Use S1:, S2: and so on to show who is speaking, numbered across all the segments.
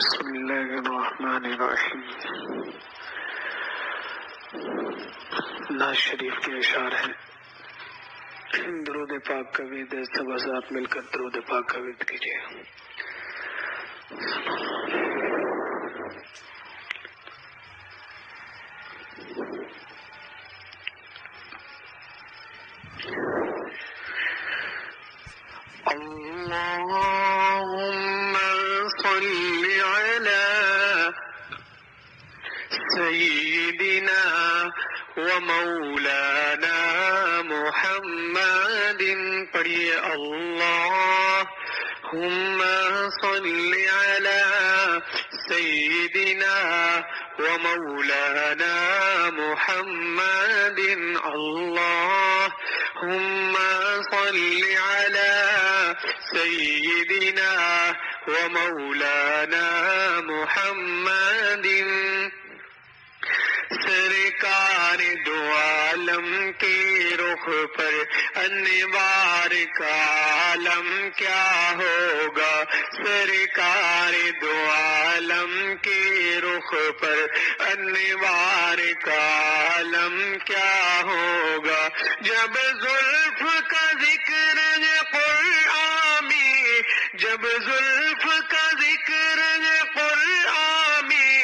S1: بسم اللہ الرحمن الرحیم. نعت شریف کے اشعار ہیں. درود پاک کا ورد ہے، سب حضرات مل کر درود پاک کا ورد کیجیے. اللهم صل على سيدنا ومولانا محمد. پڑھیے اللهم صل على سيدنا ومولانا محمد. اللهم صل على سيدنا ومولانا محمد. سرکار دو عالم کے رخ پر انوار کا عالم کیا ہوگا. سرکار دو عالم کے رخ پر انوار کا عالم کیا ہوگا. جب زلف کا ذکر ہے قرآن میں، جب زلف کا ذکر ہے قرآن میں،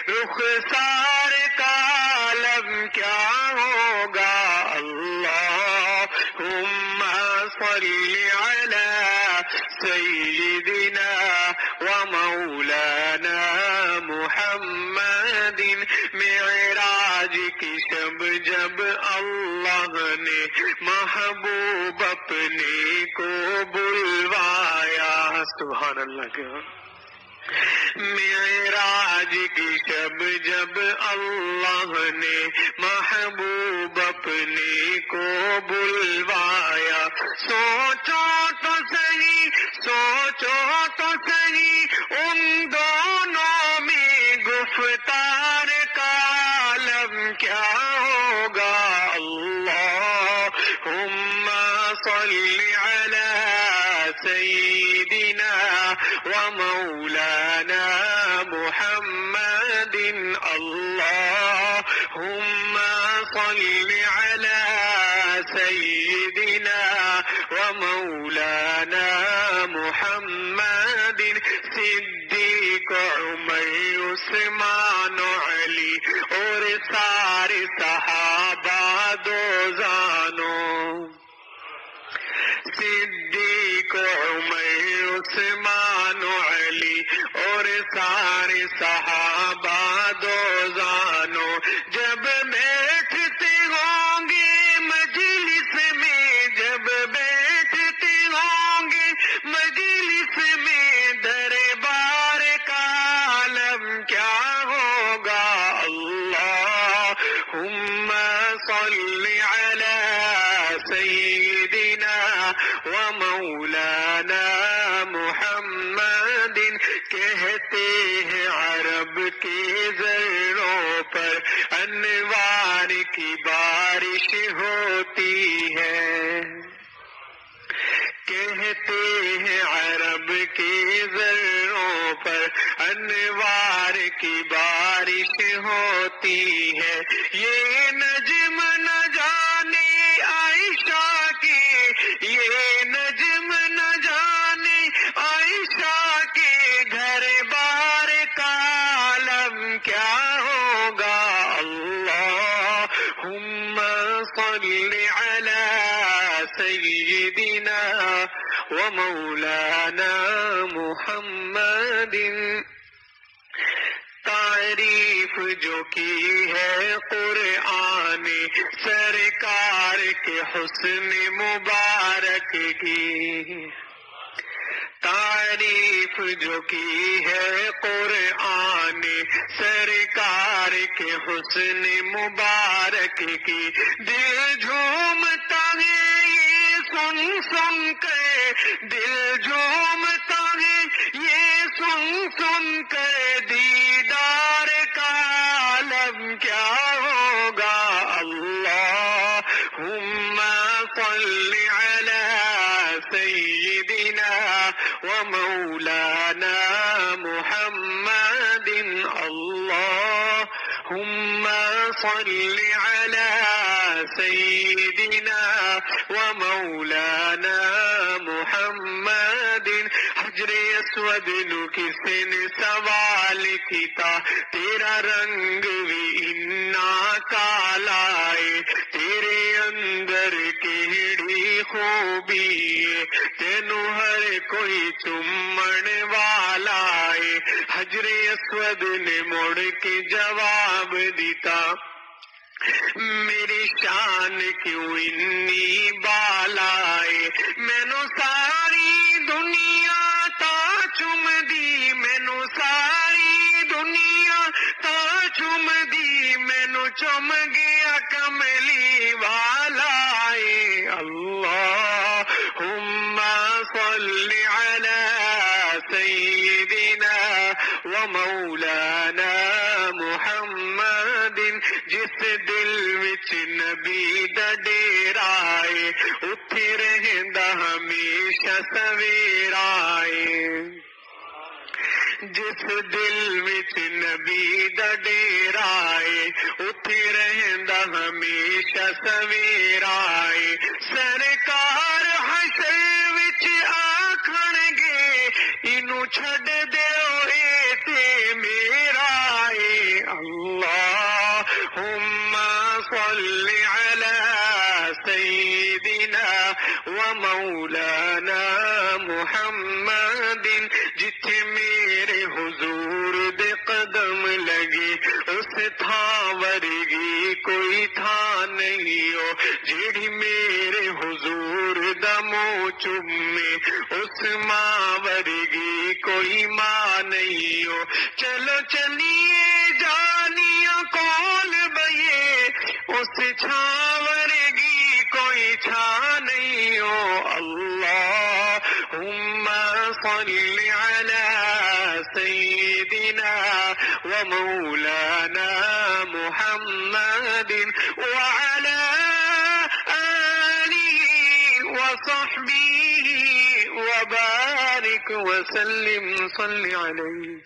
S1: رخسار کا عالم کیا ہوگا. اللہم صل علی سیدنا ومولانا محمد. معراج کی شب جب اللہ نے محبوب اپنے کو بلوایا. سبحان اللہ کے. معراج کی شب جب اللہ نے محبوب اپنے کو بلوایا. سوچو تو صحیح، سوچو تو صحیح، ان دونوں میں گفتار کا عالم کیا ہوگا. اللہم صل علی سیدنا ومولانا محمد. اللہم صل علی سیدنا ومولانا محمد. صدیق عمر عثمان علی اور سارے صحابہ دو زانوں. صدیق عمر عثمان علی اور سارے صحابہ دو زانوں. جب بیٹھتے ہوں گے مجلس میں، جب بیٹھتے ہوں گے مجلس میں، دربار کا عالم کیا ہوگا. اللہم صل علی سیدنا ومولانا محمد. کہتے ہیں عرب کے ذروں پر انوار کی بارش ہوتی ہے. کہتے ہیں عرب کے ذروں پر انوار کی بارش ہوتی ہے. یہ نجم نہ جانے عائشہ کے، یہ نجم نہ جانے عائشہ کے، گھر بار کا عالم کیا ہوگا. اللہم صل علی سیدنا ومولانا محمد. تعریف جو کی ہے قرآن سرکار کے حسن مبارک کی، تعریف جو کی ہے قرآن سرکار کے حسن مبارک کی. دل جھومتا ہے یہ سن سن کر، دل جھومتا ہے یہ سن سن کر، دیدار کا عالم کیا ہوگا. اللہم صل علی سیدنا ومولانا محمد. اللهم صل على سيدنا ومولانا محمد حجر اسود نو کسی نے سوال کیتا تیرا رنگ بھی انا کالا ہے تیرے اندر کیڑی خوبی ہے تینو ہر کوئی چومن والا ہے حجر اسود نے مڑ کے جواب دیتا میری شان کیوں انی بالائے مینو ساری دنیا تا چوم دی مینو ساری دنیا تا چوم دی مینو چوم گیا کملی والا اللہم صل علی سیدنا ومولانا محمد جس دل وچ نبی دا ڈیرا ہے اتھے رہندا ہمیشہ سویرا ہے جس دل وچ نبی دا ڈیرا ہے اتھے رہندا ہمیشہ سویرا ہے سرکار حشر وچ آکھن گے اینو چھڈ دیو اے تے میرا ہے اللہم صل علی سیدنا ومولانا محمد جتھے میرے حضور دے قدم لگے اس تھاں ورگی کوئی تھاں نہیں ہو جیڑی میرے حضور دا منہ چومے اس ماں ورگی کوئی ماں نہیں ہو چلو چلیے جانیاں کول بئیے اس چھاں ورگی کوئی چھاں نہیں ہو اللہم صل علی سیدنا ومولانا محمد وعلى آله وصحبه وبارك وسلم صل عليه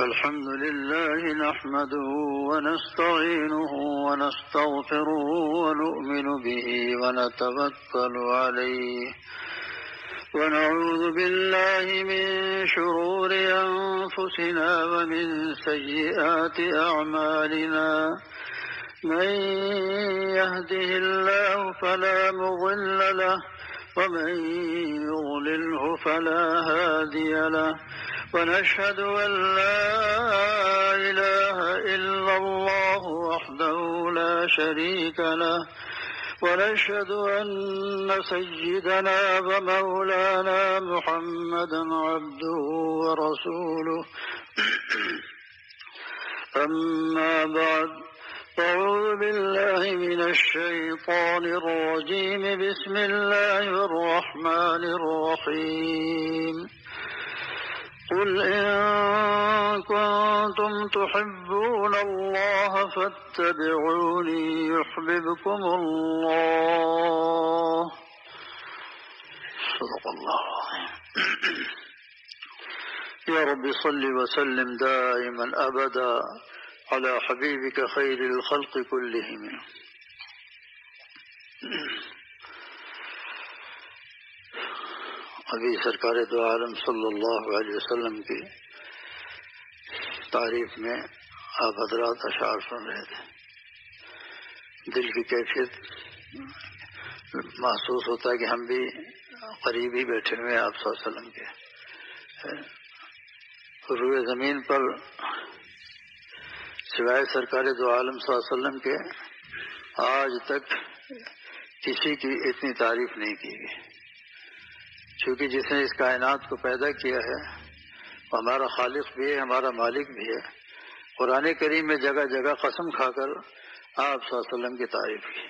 S2: الحمد لله نحمده ونستعينه ونستغفره ونؤمن به ونتوكل عليه ونعوذ بالله من شرور أنفسنا ومن سيئات أعمالنا من يهده الله فلا مضل له ومن يضلله فلا هادي له ونشهد أن لا إله إلا الله وحده لا شريك له ونشهد أن سيدنا ومولانا محمدا عبده ورسوله أما بعد أعوذ بالله من الشيطان الرجيم بسم الله الرحمن الرحيم قل إن كنتم تحبون الله فاتبعوني يحببكم الله صدق الله العظيم يا رب صل وسلم دائما أبدا على حبيبك خير الخلق كلهم ابھی سرکار دو عالم صلی اللہ علیہ وسلم کی تعریف میں آپ حضرات اشعار سن رہے تھے. دل کی کیفیت محسوس ہوتا ہے کہ ہم بھی قریب ہی بیٹھے ہوئے ہیں آپ صلی اللہ علیہ وسلم کے. روئے زمین پر سوائے سرکار دو عالم صلی اللہ علیہ وسلم کے آج تک کسی کی اتنی تعریف نہیں کی گئی، چونکہ جس نے اس کائنات کو پیدا کیا ہے وہ ہمارا خالق بھی ہے، ہمارا مالک بھی ہے، قرآن کریم میں جگہ جگہ قسم کھا کر آپ صلی اللہ علیہ وسلم کی تعریف کی.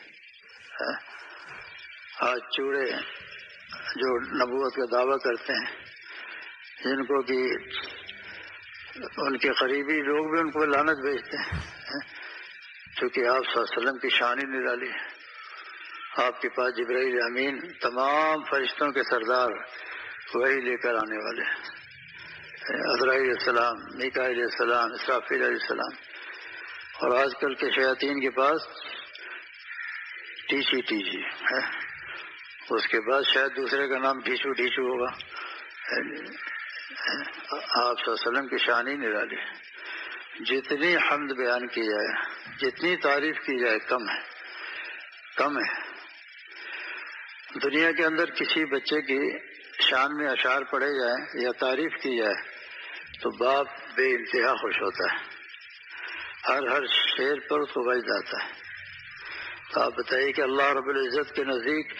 S2: آج چوڑے جو نبوت کا دعویٰ کرتے ہیں، جن کو کہ ان کے قریبی لوگ بھی ان کو لعنت بھیجتے ہیں، چونکہ آپ صلی اللہ علیہ وسلم کی شان ہی نرالی ہے. آپ کے پاس جبرائیل امین تمام فرشتوں کے سردار وہی لے کر آنے والے ہیں، عزرائیل علیہ السلام، میکائیل علیہ السلام، اسرافیل علیہ السلام. اور آج کل کے شیاطین کے پاس ٹیچی ہے، اس کے بعد شاید دوسرے کا نام ڈھیچو ہوگا. آپ صلی اللہ علیہ وسلم کی شان ہی نرالی ہے. جتنی حمد بیان کی جائے، جتنی تعریف کی جائے کم ہے. دنیا کے اندر کسی بچے کی شان میں اشعار پڑھے جائیں یا تعریف کی جائے تو باپ بے انتہا خوش ہوتا ہے، ہر شعر پر اس کو وجد آتا ہے. تو آپ بتائیے کہ اللہ رب العزت کے نزدیک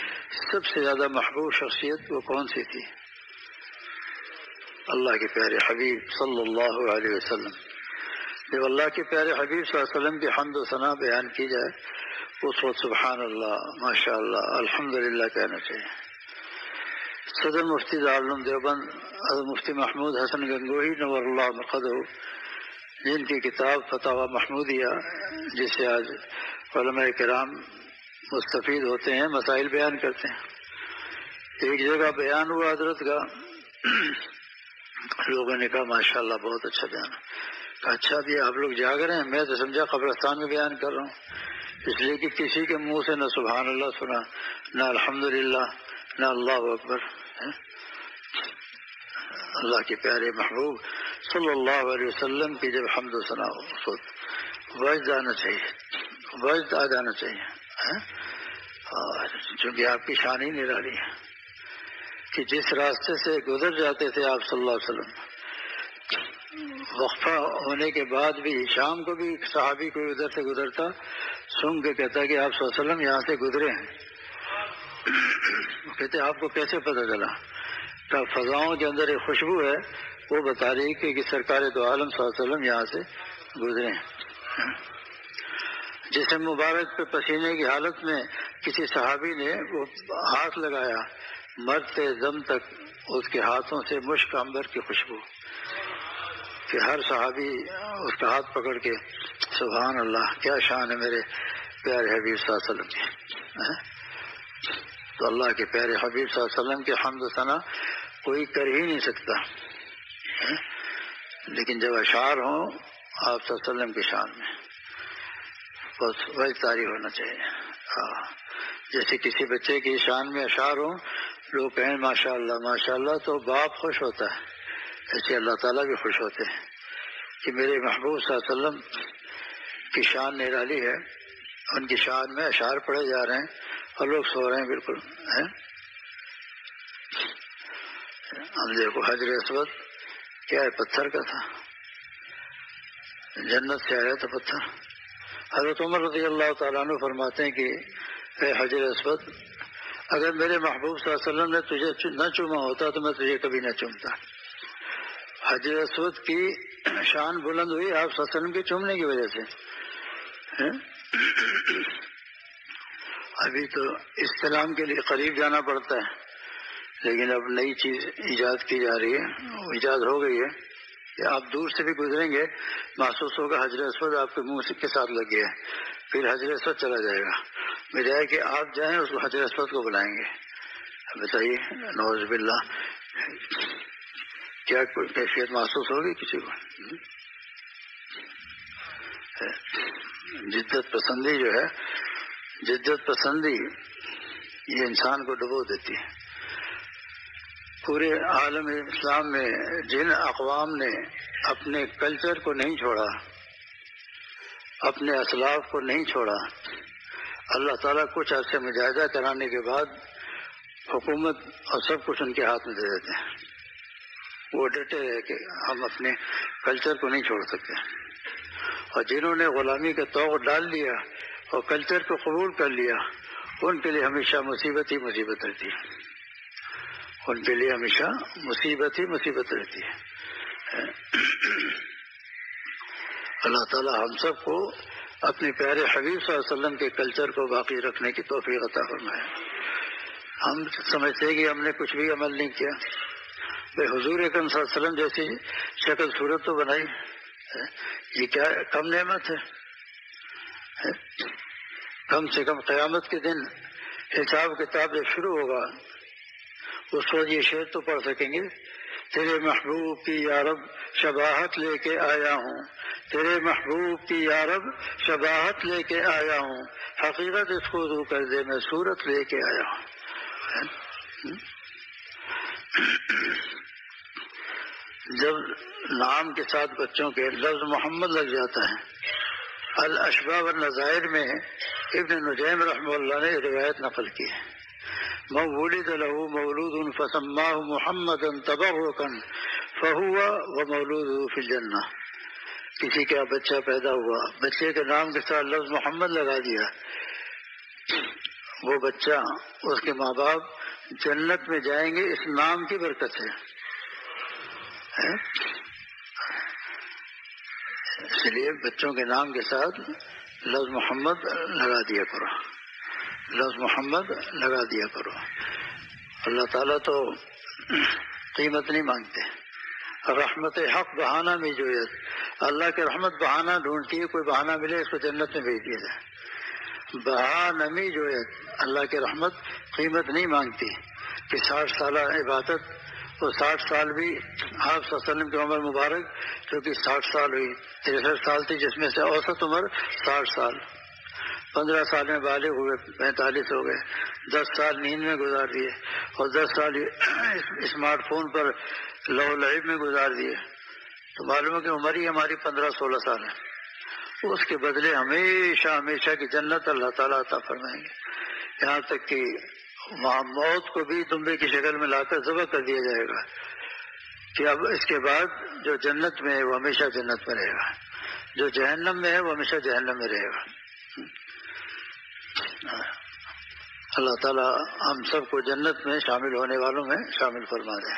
S2: سب سے زیادہ محبوب شخصیت وہ کون سی تھی؟ اللہ کے پیارے حبیب صلی اللہ علیہ وسلم. جب اللہ کے پیارے حبیب صلی اللہ علیہ وسلم کی حمد و ثنا بیان کی جائے اس وقت سبحان اللہ، ماشاء اللہ، الحمدللہ کہنا چاہیے. صدر مفتی دارالعلوم دیوبند حضرت مفتی محمود حسن گنگوہی نور اللہ مرقدہ، جن کی کتاب فتاوی محمودیہ جس سے آج علماء کرام مستفید ہوتے ہیں، مسائل بیان کرتے ہیں. ایک جگہ بیان ہوا حضرت کا، لوگوں نے کہا ماشاء اللہ بہت اچھا بیان. کہا اچھا بھی آپ لوگ جاگ رہے ہیں، میں تو سمجھا قبرستان میں بیان کر رہا ہوں، اس لیے کہ کسی کے منہ سے نہ سبحان اللہ سنا، نہ الحمدللہ، نہ اللہ اکبر. اللہ کے پیارے محبوب صلی اللہ علیہ وسلم کی جب حمد و ثنا ہو وجد آنا چاہیے، وجد آ جانا چاہیے. اور چونکہ آپ کی شان ہی نرالی ہے کہ جس راستے سے گزر جاتے تھے آپ صلی اللہ علیہ وسلم، وقفہ ہونے کے بعد بھی شام کو بھی صحابی کوئی ادھر سے گزرتا سن کے کہتا کہ آپ صلی اللہ علیہ وسلم یہاں سے گزرے ہیں. کہتے آپ کو کیسے پتہ چلا؟ کہ فضاؤں کے اندر ایک خوشبو ہے وہ بتا رہی کہ سرکار دو عالم صلی اللہ علیہ وسلم یہاں سے گزرے ہیں. جسم مبارک پہ پسینے کی حالت میں کسی صحابی نے وہ ہاتھ لگایا، مرتے دم تک اس کے ہاتھوں سے مشک عنبر کی خوشبو، کہ ہر صحابی اس کا ہاتھ پکڑ کے سبحان اللہ کیا شان ہے میرے پیارے حبیب صلی اللہ علیہ وسلم کی. تو اللہ کے پیارے حبیب صلی اللہ علیہ وسلم کے حمد و ثنا کوئی کر ہی نہیں سکتا. لیکن جب اشعار ہوں آپ صلی اللہ علیہ وسلم کی شان میں بس وہی تعریف ہونا چاہیے. جیسے کسی بچے کی شان میں اشعار ہوں، لوگ کہیں ماشاء اللہ تو باپ خوش ہوتا ہے، ایسے اللہ تعالیٰ بھی خوش ہوتے ہیں کہ میرے محبوب صلی اللہ علیہ وسلم کی شان نرالی ہے، ان کی شان میں اشعار پڑھے جا رہے ہیں اور لوگ سو رہے ہیں. بالکل ہم دیکھو حجر اسود کیا ہے؟ پتھر کا تھا، جنت سے آیا تھا پتھر. حضرت عمر رضی اللہ تعالیٰ عنہ فرماتے ہیں کہ اے حجر اسود، اگر میرے محبوب صلی اللہ علیہ وسلم نے تجھے نہ چوما ہوتا تو میں تجھے کبھی نہ چومتا. حجر اسود کی شان بلند ہوئی آپ صلی اللہ علیہ وسلم کے چومنے کی وجہ سے. ابھی تو استلام کے لیے قریب جانا پڑتا ہے، لیکن اب نئی چیز ایجاد کی جا رہی ہے، ایجاد ہو گئی ہے کہ آپ دور سے بھی گزریں گے محسوس ہوگا حجر اسود آپ کے منہ کے ساتھ لگ گیا ہے، پھر حجر اسود چلا جائے گا، بجائے کہ آپ جائیں اس کو حجر اسود کو بلائیں گے. بتائیے نعوذ باللہ کیا کوئی کیفیت محسوس ہوگی کسی کو؟ جدت پسندی جو ہے، جدت پسندی یہ انسان کو ڈبو دیتی ہے. پورے عالم اسلام میں جن اقوام نے اپنے کلچر کو نہیں چھوڑا، اپنے اسلاف کو نہیں چھوڑا، اللہ تعالیٰ کچھ عرصے مجاہدہ کرانے کے بعد حکومت اور سب کچھ ان کے ہاتھ میں دے دیتے ہیں. وہ ڈٹے رہے کہ ہم اپنے کلچر کو نہیں چھوڑ سکتے. اور جنہوں نے غلامی کا توغ ڈال لیا اور کلچر کو قبول کر لیا، ان کے لیے ہمیشہ مصیبت ہی مصیبت رہتی ہے، ان کے لیے ہمیشہ مصیبت ہی مصیبت رہتی ہے. اللہ تعالی ہم سب کو اپنے پیارے حبیب صلی اللہ علیہ وسلم کے کلچر کو باقی رکھنے کی توفیق عطا فرمائے۔ ہم سمجھتے ہیں کہ ہم نے کچھ بھی عمل نہیں کیا، بھائی حضور اکرم صلی اللہ علیہ وسلم جیسی شکل صورت تو بنائی، یہ کیا کم نعمت ہے؟ کم سے کم قیامت کے دن حساب کتاب جب شروع ہوگا اس وقت یہ شعر تو پڑھ سکیں گے، تیرے محبوب کی یا رب شباہت لے کے آیا ہوں، تیرے محبوب کی یا رب شباہت لے کے آیا ہوں، حقیقت اس کو دو کر دے میں صورت لے کے آیا ہوں۔ جب نام کے ساتھ بچوں کے لفظ محمد لگ جاتا ہے، الاشباح والنظائر میں ابن نجیم رحمہ اللہ نے روایت نقل کی ہے، من ولد له مولود فسماه محمدا تبرکا فهو ومولوده فی الجنہ۔ کسی کا بچہ پیدا ہوا، بچے کے نام کے ساتھ لفظ محمد لگا دیا، وہ بچہ اس کے ماں باپ جنت میں جائیں گے اس نام کی برکت سے۔ اس لیے بچوں کے نام کے ساتھ لفظ محمد لگا دیا کرو، لفظ محمد لگا دیا کرو۔ اللہ تعالیٰ تو قیمت نہیں مانگتے، رحمت حق بہانہ میں جو ہے، اللہ کی رحمت بہانہ ڈھونڈتی ہے، کوئی بہانہ ملے اس کو جنت میں بھیج دیا جائے۔ بہانمی جو ہے اللہ کی رحمت قیمت نہیں مانگتی کہ 60 سالہ عبادت، وہ 60 سال بھی آپ صلی اللہ علیہ وسلم کی عمر مبارک جو کہ 60 سال ہوئی، 63 سال تھی جس میں سے اوسط عمر 60 سال، 15 سال میں بالغ ہوئے، 45 ہو گئے، 10 سال نیند میں گزار دیے اور 10 سال اسمارٹ فون پر لہو لعب میں گزار دیے، تو معلوم ہے کہ عمر ہی ہماری 15-16 سال ہے۔ اس کے بدلے ہمیشہ ہمیشہ کی جنت اللہ تعالیٰ عطا فرمائیں گے، یہاں تک کہ وہاں موت کو بھی دمبے کی شکل میں لا کر ذبح کر دیا جائے گا کہ اب اس کے بعد جو جنت میں ہے وہ ہمیشہ جنت میں رہے گا، جو جہنم میں ہے وہ ہمیشہ جہنم میں رہے گا۔ اللہ تعالیٰ ہم سب کو جنت میں شامل ہونے والوں میں شامل فرما دے۔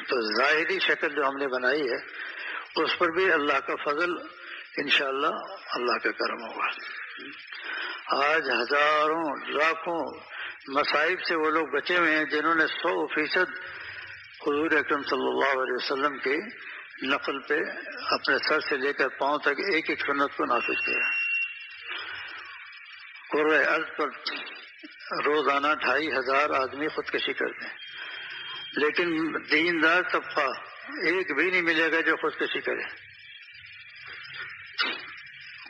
S2: تو ظاہری شکل جو ہم نے بنائی ہے اس پر بھی اللہ کا فضل انشاءاللہ اللہ کا کرم ہوگا۔ آج ہزاروں لاکھوں مصائب سے وہ لوگ بچے ہوئے ہیں جنہوں نے 100% حضور اکرم صلی اللہ علیہ وسلم کے نقل پہ اپنے سر سے لے کر پاؤں تک ایک ایک سنت کو نافذ کیا۔ قرۂ ارض پر روزانہ 2500 آدمی خودکشی کرتے ہیں، لیکن دیندار طبقہ ایک بھی نہیں ملے گا جو خودکشی کرے۔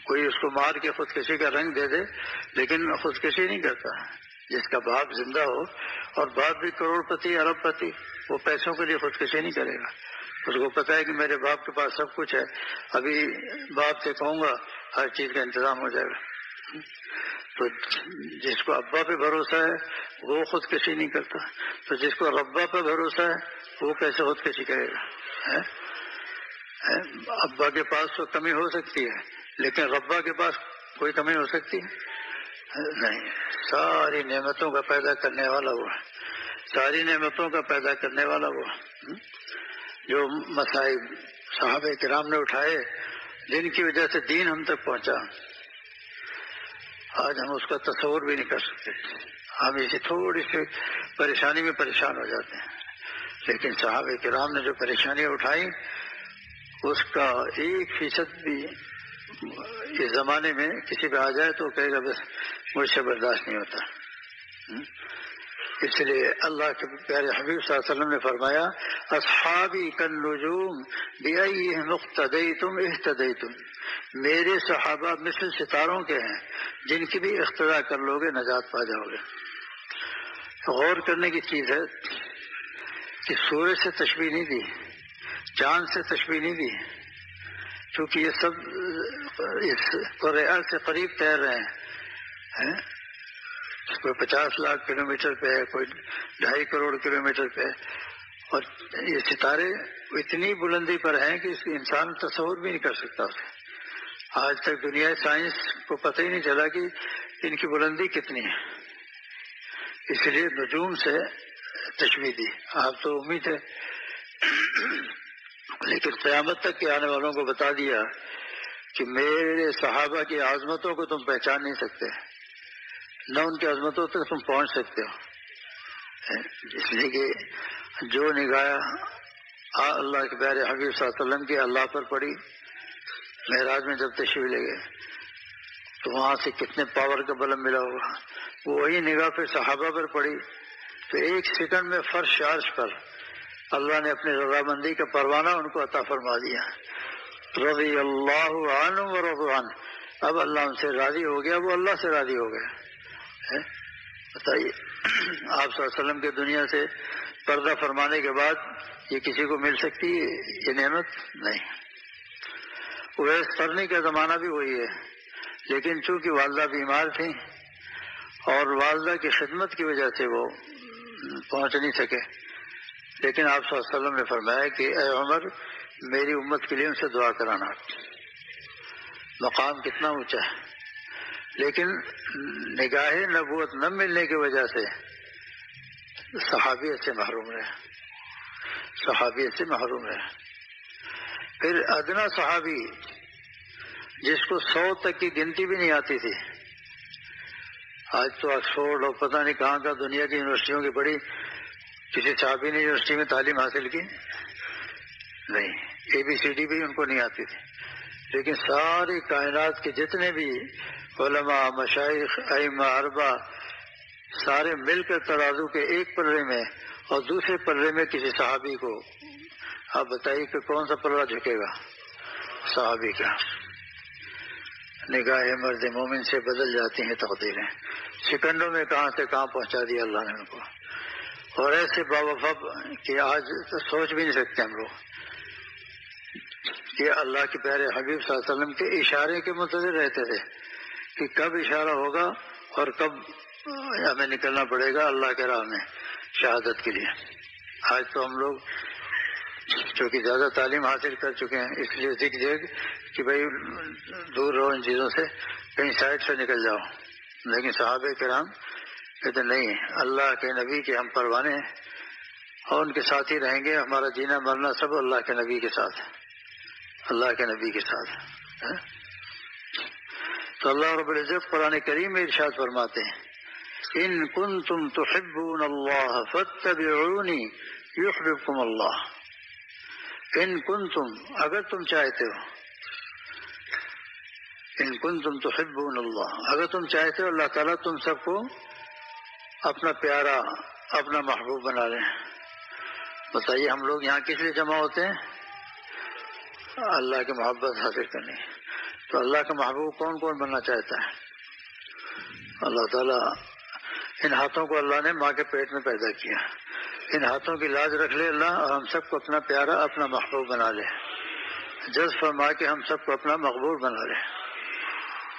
S2: کوئی اس کو مار کے خودکشی کا رنگ دے دے لیکن خودکشی نہیں کرتا۔ جس کا باپ زندہ ہو اور باپ بھی کروڑ پتی ارب پتی، وہ پیسوں کے لیے خودکشی نہیں کرے گا۔ اس کو پتا ہے کہ میرے باپ کے پاس سب کچھ ہے، ابھی باپ سے کہوں گا ہر چیز کا انتظام ہو جائے گا۔ تو جس کو ابا پہ بھروسہ ہے وہ خودکشی نہیں کرتا، تو جس کو ربا پہ بھروسہ ہے وہ کیسے خودکشی کرے گا؟ ابا کے پاس تو کمی ہو سکتی ہے لیکن ربا کے پاس کوئی کمی ہو سکتی ہے نہیں۔ ساری نعمتوں کا پیدا کرنے والا وہ ہے، ساری نعمتوں کا پیدا کرنے والا وہ ہے۔ جو مصائب صحابہ کرام نے اٹھائے جن کی وجہ سے دین ہم تک پہنچا، آج ہم اس کا تصور بھی نہیں کر سکتے۔ ہم اسی تھوڑی سی پریشانی میں پریشان ہو جاتے ہیں، لیکن صحابہ کرام نے جو پریشانیاں اٹھائیں اس کا 1% بھی اس زمانے میں کسی پہ آ جائے تو کہے گا بس مجھ سے برداشت نہیں ہوتا۔ اس لیے اللہ کے پیارے حبیب صلی اللہ علیہ وسلم نے فرمایا اصحابی کالنجوم بأیہم اقتدیتم اہتدیتم، میرے صحابہ مثل ستاروں کے ہیں، جن کی بھی اقتداء کر لو گے نجات پا جاؤ گے۔ غور کرنے کی چیز ہے کہ سورج سے تشبیہ نہیں دی، چاند سے تشبیہ نہیں دی، کیونکہ یہ سب اس قرۂ ارض سے قریب تیر رہے ہیں۔ کوئی 50 لاکھ کلومیٹر پہ ہے، کوئی 2.5 کروڑ کلومیٹر پہ، اور یہ ستارے اتنی بلندی پر ہیں کہ اس کی انسان تصور بھی نہیں کر سکتا اسے۔ آج تک دنیا سائنس کو پتہ ہی نہیں چلا کہ ان کی بلندی کتنی ہے، اس لیے نجوم سے تشبیہ دی۔ آپ تو امید ہے لیکن قیامت تک کے آنے والوں کو بتا دیا کہ میرے صحابہ کی عظمتوں کو تم پہچان نہیں سکتے، نہ ان کی عظمتوں تک تم پہنچ سکتے ہو، اس لیے کہ جو نگاہ اللہ کے پیارے حبیب صلی اللہ علیہ وسلم کی اللہ پر پڑی معراج میں جب تشریف لے گئے تو وہاں سے کتنے پاور کا بلب ملا ہوگا، وہی نگاہ پھر صحابہ پر پڑی تو ایک سیکنڈ میں فرش عرش پر اللہ نے اپنی رضامندی کا پروانہ ان کو عطا فرما دیا، رضی اللہ عنہ ورضوا عنہ، اب اللہ ان سے راضی ہو گیا، وہ اللہ سے راضی ہو گئے۔ بتائیے آپ صلی اللہ علیہ وسلم کے دنیا سے پردہ فرمانے کے بعد یہ کسی کو مل سکتی ہے یہ نعمت؟ نہیں۔ اویس قرنی کا زمانہ بھی وہی ہے، لیکن چونکہ والدہ بیمار تھیں اور والدہ کی خدمت کی وجہ سے وہ پہنچ نہیں سکے، لیکن آپ صلی اللہ علیہ وسلم نے فرمایا کہ اے عمر میری امت کے لیے ان سے دعا کرانا۔ مقام کتنا اونچا ہے، لیکن نگاہ نبوت نہ ملنے کی وجہ سے صحابیت سے محروم رہے، صحابیت سے محروم رہے۔ پھر ادنا صحابی جس کو 100 تک کی گنتی بھی نہیں آتی تھی، آج تو آکسفورڈ اور پتہ نہیں کہاں کا دنیا کی یونیورسٹیوں کی بڑی، کسی صحابی نے یونیورسٹی میں تعلیم حاصل کی نہیں، ABCD بھی ان کو نہیں آتی تھی، لیکن ساری کائنات کے جتنے بھی علماء، مشائخ، ائمہ اربعہ سارے مل کر ترازو کے ایک پلڑے میں اور دوسرے پلڑے میں کسی صحابی کو، آپ بتائیے کہ کون سا پلڑا جھکے گا؟ صحابی کا۔ نگاہ مرد مومن سے بدل جاتی ہیں تقدیریں، سیکنڈوں میں کہاں سے کہاں پہنچا دیا اللہ نے ان کو، اور ایسے باوفا کہ آج تو سوچ بھی نہیں سکتے ہم لوگ کہ اللہ کے پیارے حبیب صلی اللہ علیہ وسلم کے اشارے کے منتظر رہتے تھے کہ کب اشارہ ہوگا اور کب ہمیں نکلنا پڑے گا اللہ کے راہ میں شہادت کے لیے۔ آج تو ہم لوگ چونکہ زیادہ تعلیم حاصل کر چکے ہیں اس لیے سیکھ جائے کہ بھائی دور رہو ان چیزوں سے، کہیں سائڈ سے نکل جاؤ، لیکن صحابہ کرام کہتے نہیں، اللہ کے نبی کے ہم پروانے ہیں اور ان کے ساتھ ہی رہیں گے، ہمارا جینا مرنا سب اللہ کے نبی کے ساتھ، اللہ کے نبی کے ساتھ۔ تو اللہ رب العزت قرآن کریم میں ارشاد فرماتے ہیں ان کنتم تحبون اللہ فاتبعونی یحببکم اللہ، ان کنتم اگر تم چاہتے ہو، ان کنتم تحبون اللہ اگر تم چاہتے ہو اللہ تعالیٰ تم سب کو اپنا پیارا، اپنا محبوب بنا لیں۔ بتائیے ہم لوگ یہاں کس لیے جمع ہوتے ہیں؟ اللہ کی محبت حاصل کرنی۔ تو اللہ کا محبوب کون کون بننا چاہتا ہے؟ اللہ تعالیٰ، ان ہاتھوں کو اللہ نے ماں کے پیٹ میں پیدا کیا، ان ہاتھوں کی لاج رکھ لے اللہ اور ہم سب کو اپنا پیارا، اپنا محبوب بنا لے، جذب فرما کے ہم سب کو اپنا مقبول بنا لے۔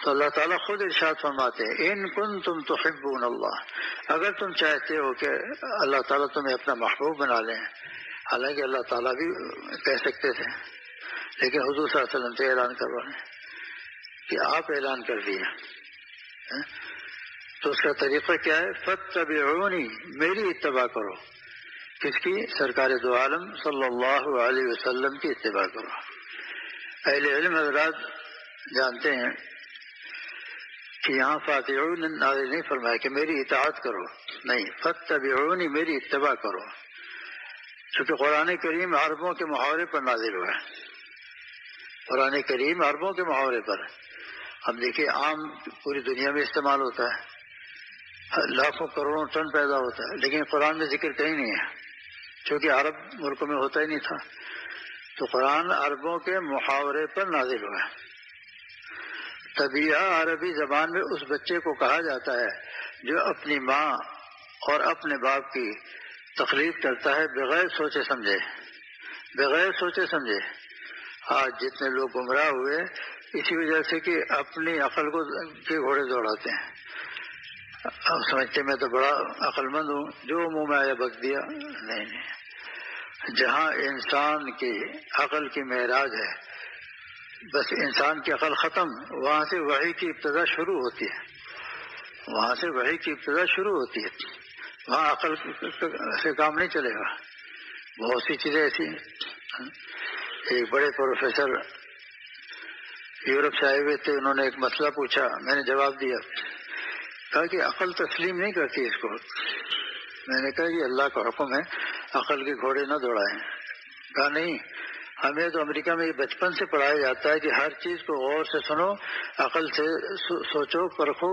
S2: تو اللہ تعالیٰ خود ارشاد فرماتے ہیں ان کنتم تحبون اللہ، اگر تم چاہتے ہو کہ اللہ تعالیٰ تمہیں اپنا محبوب بنا لیں، حالانکہ اللہ تعالیٰ بھی کہہ سکتے تھے لیکن حضور صلی اللہ علیہ وسلم سے اعلان کروائیں کہ آپ اعلان کر دیے، تو اس کا طریقہ کیا ہے؟ فاتبعونی، میری اتباع کرو۔ کس کی؟ سرکار دو عالم صلی اللہ علیہ وسلم کی اتباع کرو۔ اہل علم حضرات جانتے ہیں کہ یہاں فاتبعون نازل نہیں فرمایا کہ میری اطاعت کرو، نہیں، فاتبعونی، میری اتباع کرو، چونکہ قرآن کریم عربوں کے محاورے پر نازل ہوا ہے۔ قرآن کریم عربوں کے محاورے پر، ہم دیکھیں عام پوری دنیا میں استعمال ہوتا ہے، لاکھوں کروڑوں ٹن پیدا ہوتا ہے، لیکن قرآن میں ذکر کہیں نہیں ہے چونکہ عرب ملکوں میں ہوتا ہی نہیں تھا۔ تو قرآن عربوں کے محاورے پر نازل ہوا ہے۔ طبیعہ عربی زبان میں اس بچے کو کہا جاتا ہے جو اپنی ماں اور اپنے باپ کی تقلید کرتا ہے بغیر سوچے سمجھے، بغیر سوچے سمجھے۔ آج جتنے لوگ گمراہ ہوئے اسی وجہ سے کہ اپنی عقل کو کے گھوڑے دوڑاتے ہیں، اب سمجھتے میں تو بڑا عقل مند ہوں، جو منہ میں آیا بک دیا۔ نہیں، جہاں انسان کی عقل کی معراج ہے، بس انسان کی عقل ختم، وہاں سے وحی کی ابتدا شروع ہوتی ہے، وہاں سے وحی کی ابتدا شروع ہوتی ہے، وہاں عقل سے کام نہیں چلے گا۔ بہت سی چیزیں ایسی ہیں، ایک بڑے پروفیسر یورپ سے آئے ہوئے تھے، انہوں نے ایک مسئلہ پوچھا، میں نے جواب دیا، کہا کہ عقل تسلیم نہیں کرتی اس کو۔ میں نے کہا یہ اللہ کا حکم ہے، عقل کے گھوڑے نہ دوڑائیں۔ کہا نہیں، ہمیں تو امریکہ میں یہ بچپن سے پڑھایا جاتا ہے کہ ہر چیز کو غور سے سنو، عقل سے سوچو، پرکھو،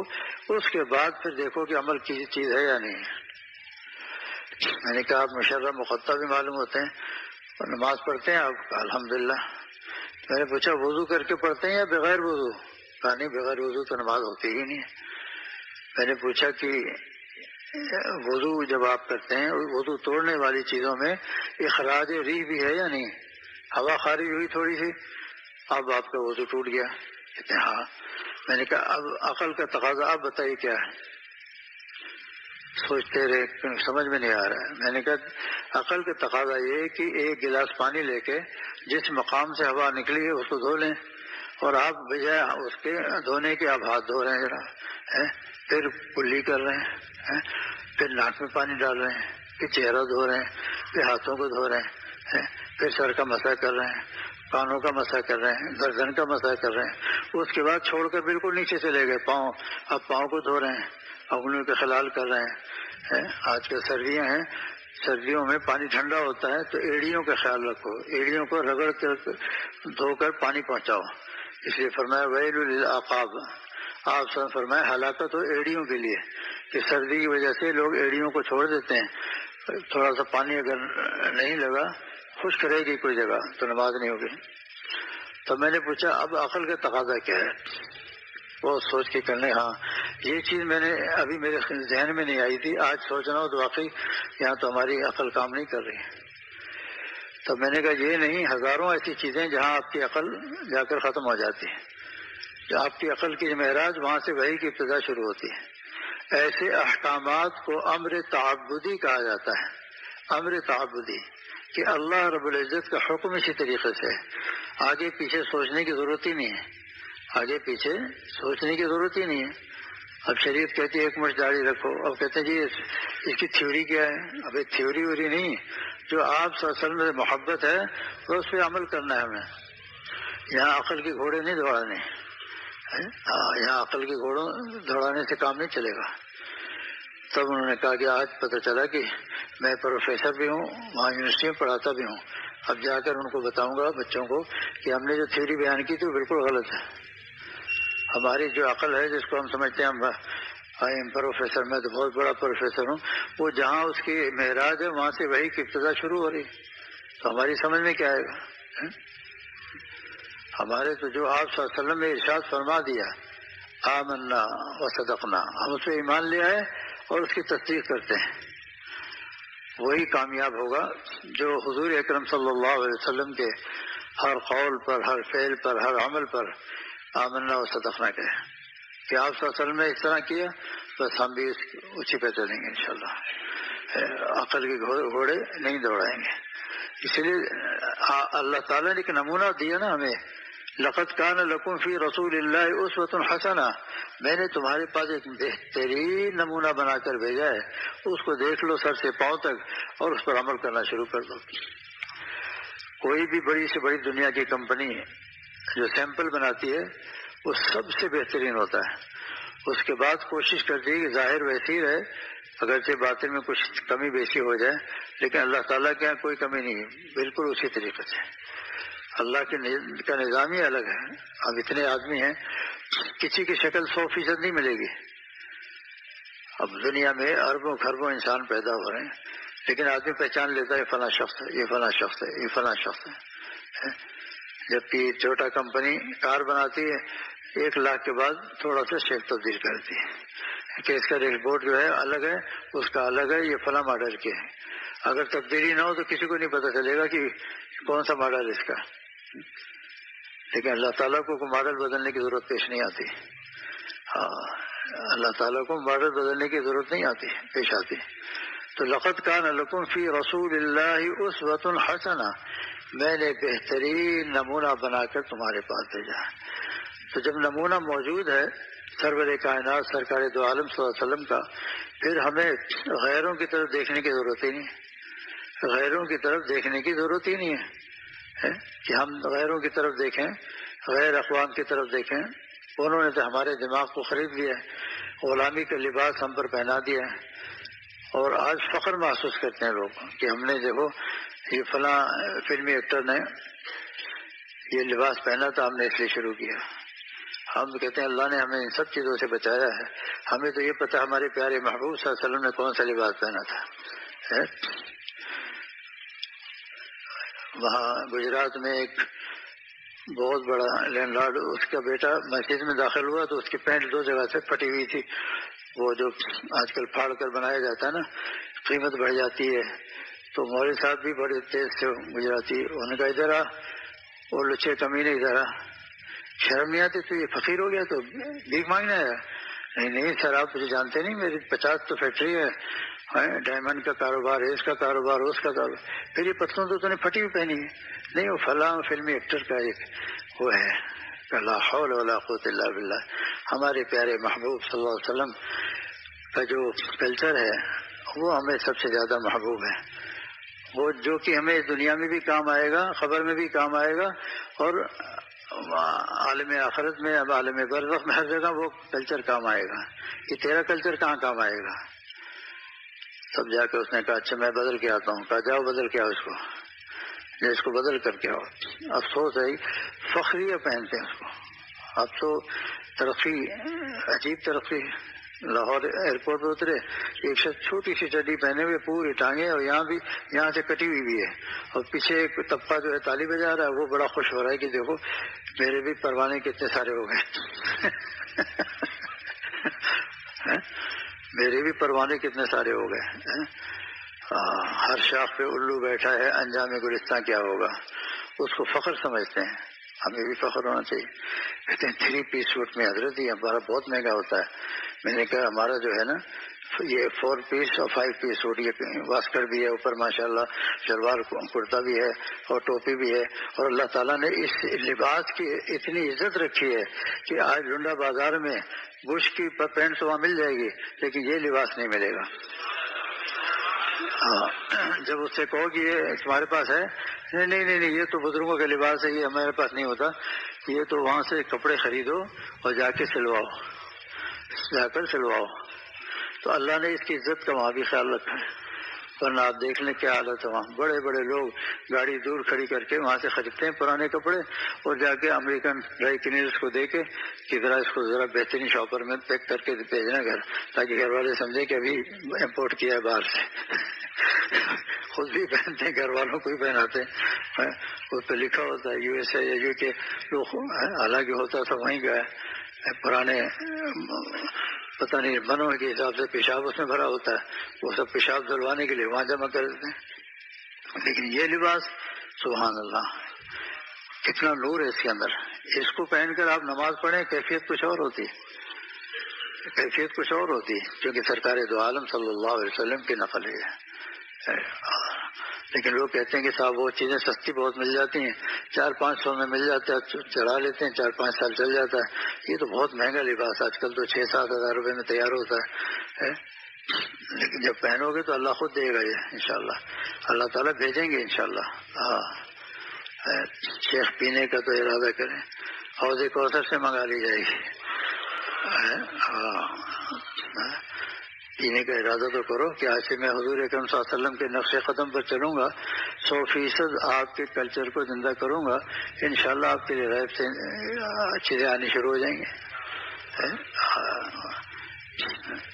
S2: اس کے بعد پھر دیکھو کہ عمل کی چیز ہے یا نہیں۔ میں نے کہا آپ مشرف مخطہ بھی معلوم ہوتے ہیں اور نماز پڑھتے ہیں آپ؟ الحمدللہ۔ میں نے پوچھا وضو کر کے پڑھتے ہیں یا بغیر وضو؟ کہا نہیں، بغیر وضو تو نماز ہوتی ہی نہیں ہے۔ میں نے پوچھا کہ وضو جب آپ کرتے ہیں، وضو توڑنے والی چیزوں میں اخراج ریح بھی ہے یا نہیں؟ ہوا خارج ہوئی تھوڑی سی، اب آپ کا وضو ٹوٹ گیا۔ کہتے ہیں ہاں۔ میں نے کہا اب عقل کا تقاضا آپ بتائیے کیا ہے؟ سوچتے رہے، سمجھ میں نہیں آ رہا ہے۔ میں نے کہا عقل کا تقاضا یہ کہ ایک گلاس پانی لے کے جس مقام سے ہوا نکلی ہے اس کو دھو لیں، اور آپ بجائے اس کے دھونے کے آپ ہاتھ دھو رہے ہیں ذرا، پھر کلی کر رہے ہیں، پھر ناک میں پانی ڈال رہے ہیں، پھر چہرہ دھو رہے ہیں، پھر ہاتھوں کو دھو رہے ہیں، پھر سر کا مسح کر رہے ہیں، کانوں کا مسح کر رہے ہیں، گردن کا مسح کر رہے ہیں، اس کے بعد چھوڑ کر بالکل نیچے چلے گئے پاؤں، اب پاؤں کو دھو رہے ہیں، انگلیوں کے خلال کر رہے ہیں۔ آج کل سردیاں ہیں، سردیوں میں پانی ٹھنڈا ہوتا ہے تو ایڑیوں کا خیال رکھو، ایڑیوں کو رگڑ کر دھو کر پانی پہنچاؤ، اس لیے فرمایا ویل للعقاب۔ آپ سب فرمایا ہلاکت ہو ایڑیوں کے لیے، کہ سردی کی وجہ سے لوگ ایڑیوں کو چھوڑ دیتے ہیں، تھوڑا سا پانی اگر نہیں لگا، خشک رہے گی کوئی جگہ تو نماز نہیں ہوگی۔ تو میں نے پوچھا اب عقل کا تقاضا کیا ہے؟ بہت سوچ کے کرنے، ہاں یہ چیز میں نے ابھی میرے ذہن میں نہیں آئی تھی، آج سوچ رہا ہوں تو واقعی یہاں تو ہماری عقل کام نہیں کر رہی۔ تو میں نے کہا یہ نہیں، ہزاروں ایسی چیزیں جہاں آپ کی عقل جا کر ختم ہو جاتی ہے، جو آپ کی عقل کی معراج وہاں سے وحی کی ابتدا شروع ہوتی ہے۔ ایسے احکامات کو امر تعبدی کہا جاتا ہے، امر تعبدی، کہ اللہ رب العزت کا حکم اسی طریقے سے ہے، آگے پیچھے سوچنے کی ضرورت ہی نہیں ہے، آگے پیچھے سوچنے کی ضرورت ہی نہیں ہے۔ اب شریعت کہتی ہے ایک مچھ داڑھی رکھو، اب کہتے ہیں جی اس کی تھیوری کیا ہے؟ اب یہ تھیوری ویوری نہیں، جو آپ صلی اللہ علیہ وسلم سے محبت ہے تو اس پہ عمل کرنا ہے ہمیں۔ یہاں عقل کے گھوڑے نہیں دوڑانے، یہاں عقل کے گھوڑوں دوڑانے سے کام نہیں چلے گا۔ تب انہوں نے کہا کہ آج پتہ چلا کہ میں پروفیسر بھی ہوں، وہاں یونیورسٹی میں پڑھاتا بھی ہوں، اب جا کر ان کو بتاؤں گا بچوں کو کہ ہم نے جو تھیوری بیان کی تھی وہ بالکل غلط ہے۔ ہماری جو عقل ہے جس کو ہم سمجھتے ہیں ہم پروفیسر، میں تو بہت بڑا پروفیسر ہوں، وہ جہاں اس کی معراج ہے وہاں سے وہی کی ابتدا شروع ہو رہی، تو ہماری سمجھ میں کیا آئے گا؟ ہمارے تو جو آپ صلی اللہ علیہ وسلم نے ارشاد فرما دیا، آمنا و صدقنا، ہم اس پہ ایمان لے آئے اور اس کی تصدیق کرتے ہیں، وہی کامیاب ہوگا جو حضور اکرم صلی اللہ علیہ وسلم کے ہر قول پر، ہر فعل پر، ہر عمل پر آمنا و صدقنا کہے کہ آپ صلی اللہ علیہ وسلم نے اس طرح کیا، بس ہم بھی اسی پہ چلیں گے انشاءاللہ، عقل کے گھوڑے نہیں دوڑائیں گے۔ اس لیے اللہ تعالیٰ نے ایک نمونہ دیا نا ہمیں، لقد کان لکم فی رسول اللہ اسوۃ حسنہ، میں نے تمہارے پاس ایک بہترین نمونہ بنا کر بھیجا ہے، اس کو دیکھ لو سر سے پاؤں تک اور اس پر عمل کرنا شروع کر دو۔ کوئی بھی بڑی سے بڑی دنیا کی کمپنی جو سیمپل بناتی ہے وہ سب سے بہترین ہوتا ہے، اس کے بعد کوشش کرتی ہے کہ ظاہر ویسی رہے، اگرچہ باطن میں کچھ کمی بیشی ہو جائے، لیکن اللہ تعالیٰ کے یہاں کوئی کمی نہیں ہے، بالکل اسی طریقے سے۔ اللہ کا نظام ہی الگ ہے۔ اب اتنے آدمی ہیں، کسی کی شکل 100% نہیں ملے گی۔ اب دنیا میں اربوں خربوں انسان پیدا ہو رہے ہیں، لیکن آدمی پہچان لیتا ہے یہ فلاں شخص ہے، یہ فلاں شخص ہے، یہ فلاں شخص ہے۔ جبکہ چھوٹا کمپنی کار بناتی ہے، 1 لاکھ کے بعد تھوڑا سا شیپ تبدیل کرتی ہے کہ اس کا ڈیش بورڈ جو ہے الگ ہے، اس کا الگ ہے، یہ فلاں ماڈل کے ہے۔ اگر تبدیلی نہ ہو تو کسی کو نہیں پتہ چلے گا کہ کون سا ماڈل اس کا۔ لیکن اللہ تعالیٰ کو ماڈل بدلنے کی ضرورت پیش نہیں آتی۔ اللہ تعالیٰ کو ماڈل بدلنے کی ضرورت نہیں آتی، پیش آتی۔ تو لقد کان لکم فی رسول اللہ اسوۃ حسنہ، میں نے بہترین نمونہ بنا کر تمہارے پاس بھیجا۔ تو جب نمونہ موجود ہے سرور کائنات سرکار دو عالم صلی اللہ علیہ وسلم کا، پھر ہمیں غیروں کی طرف دیکھنے کی ضرورت ہی نہیں، غیروں کی طرف دیکھنے کی ضرورت ہی نہیں کہ ہم غیروں کی طرف دیکھیں، غیر اقوام کی طرف دیکھیں. انہوں نے تو ہمارے دماغ کو خرید لیا ہے، غلامی کا لباس ہم پر پہنا دیا ہے، اور آج فخر محسوس کرتے ہیں لوگ کہ ہم نے دیکھو یہ فلاں فلمی ایکٹر نے یہ لباس پہنا تھا، ہم نے اس لیے شروع کیا. ہم کہتے ہیں اللہ نے ہمیں ان سب چیزوں سے بچایا ہے، ہمیں تو یہ پتہ ہمارے پیارے محبوب صلی اللہ علیہ وسلم نے کون سا لباس پہنا تھا. وہاں گجرات میں ایک بہت بڑا لینڈ لارڈ، اس کا بیٹا مسجد میں داخل ہوا تو اس کی پینٹ 2 جگہ سے پھٹی ہوئی تھی. وہ جو آج کل پھاڑ کر بنایا جاتا ہے نا، قیمت بڑھ جاتی ہے. تو مولوی صاحب بھی بڑے تیز تھے گجراتی، انہوں نے کہا ادھر آ، وہ لچے کمینے ادھر آ، شرم نہیں آتی تو یہ فقیر ہو گیا تو بھیک مانگنے آیا؟ نہیں سر، آپ مجھے جانتے نہیں، میری 50 تو فیکٹری ہے، ڈائمنڈ کا کاروبار ہے، اس کا کاروبار، اس کا کاروبار. پھر یہ پتلون تو نے پھٹی ہوئی پہنی ہے. نہیں، وہ فلاں فلمی ایکٹر کا ایک وہ ہے. لا حول ولا قوت الا باللہ. ہمارے پیارے محبوب صلی اللہ علیہ وسلم کا جو کلچر ہے وہ ہمیں سب سے زیادہ محبوب ہے، وہ جو کہ ہمیں دنیا میں بھی کام آئے گا، خبر میں بھی کام آئے گا، اور عالم آخرت میں، اب عالم برزخ میں ہر جگہ وہ کلچر کام آئے گا. کہ تیرا کلچر کہاں کام آئے گا؟ تب جا کے اس نے کہا اچھا میں بدل کے آتا ہوں. کہا جاؤ بدل کے آؤ اس کو، اس کو بدل کر کے آؤ. افسوس ہے فخریہ پہنتے ہیں اس کو. اب تو ترقی، عجیب ترقی. لاہور ایئرپورٹ پہ اترے، ایک شخص چھوٹی سی چڈی پہنے ہوئے، پوری ٹانگیں، اور یہاں سے کٹی ہوئی بھی ہے، اور پیچھے ایک طبقہ جو ہے تالی بجا رہا ہے، وہ بڑا خوش ہو رہا ہے کہ دیکھو میرے بھی پروانے کتنے سارے ہو گئے. میرے بھی پروانے کتنے سارے ہو گئے. ہر شاخ پہ الو بیٹھا ہے، انجام گلستان کیا ہوگا. اس کو فخر سمجھتے ہیں، ہمیں بھی فخر ہونا چاہیے. کہتے ہیں 3 پیس سوٹ میں حضرت یہ ہمارا بہت مہنگا ہوتا ہے. میں نے کہا ہمارا جو ہے نا یہ 4 پیس اور 5 پیس سوٹ، یہ واسکٹ بھی ہے، اوپر ماشاءاللہ شلوار کرتا بھی ہے اور ٹوپی بھی ہے. اور اللہ تعالیٰ نے اس لباس کی اتنی عزت رکھی ہے کہ آج لنڈا بازار میں بش کی پینٹ تو وہاں مل جائے گی، لیکن یہ لباس نہیں ملے گا. جب اس سے کہو کہ یہ تمہارے پاس ہے، نہیں یہ تو بزرگوں کا لباس ہے، یہ ہمارے پاس نہیں ہوتا. یہ تو وہاں سے کپڑے خریدو اور جا کے سلواؤ، جا کر سلواؤ. تو اللہ نے اس کی عزت کا وہاں بھی خیال رکھا ہے. ورنہ آپ دیکھ لیں کیا حالت ہے وہاں. بڑے بڑے لوگ گاڑی دور کھڑی کر کے وہاں سے خریدتے ہیں پرانے کپڑے، اور جا کے امریکن ڈرائی کلینرز کو دے کے کہ ذرا اس کو ذرا بہترین شاپر میں پیک کر کے بھیجنا گھر، تاکہ گھر والے سمجھیں کہ ابھی امپورٹ کیا ہے باہر سے. خود بھی پہنتے ہیں، گھر والوں کو بھی پہناتے ہیں. اس پہ لکھا ہوتا ہے USA یا UK، حالانکہ ہوتا تھا وہیں کا پرانے پتہ نہیں بنوں کے حساب سے پیشاب اس میں بھرا ہوتا ہے، وہ سب پیشاب دھلوانے کے لیے وہاں جمع کر دیتے ہیں. لیکن یہ لباس سبحان اللہ کتنا نور ہے اس کے اندر. اس کو پہن کر آپ نماز پڑھیں، کیفیت کچھ اور ہوتی ہے، کیفیت کچھ اور ہوتی ہے، کیونکہ سرکار دو عالم صلی اللہ علیہ وسلم کی نقل ہے. لیکن لوگ کہتے ہیں کہ صاحب وہ چیزیں سستی بہت مل جاتی ہیں، 400-500 میں مل جاتا ہے، چڑھا لیتے ہیں، 4-5 سال چل جاتا ہے. یہ تو بہت مہنگا لباس آج کل تو 6-7 ہزار روپے میں تیار ہوتا ہے. لیکن جب پہنو گے تو اللہ خود دے گا، یہ انشاءاللہ اللہ تعالیٰ بھیجیں گے انشاءاللہ. شیخ پینے کا تو ارادہ کریں، حوض کوثر سے منگا لی جائے گی. پینے کا ارادہ تو کرو کہ آج سے میں حضور اکرم صلی اللہ علیہ وسلم کے نقش قدم پر چلوں گا، 100% آپ کے کلچر کو زندہ کروں گا. انشاءاللہ آپ کے لیے غیب سے چیزیں آنی شروع ہو جائیں گے.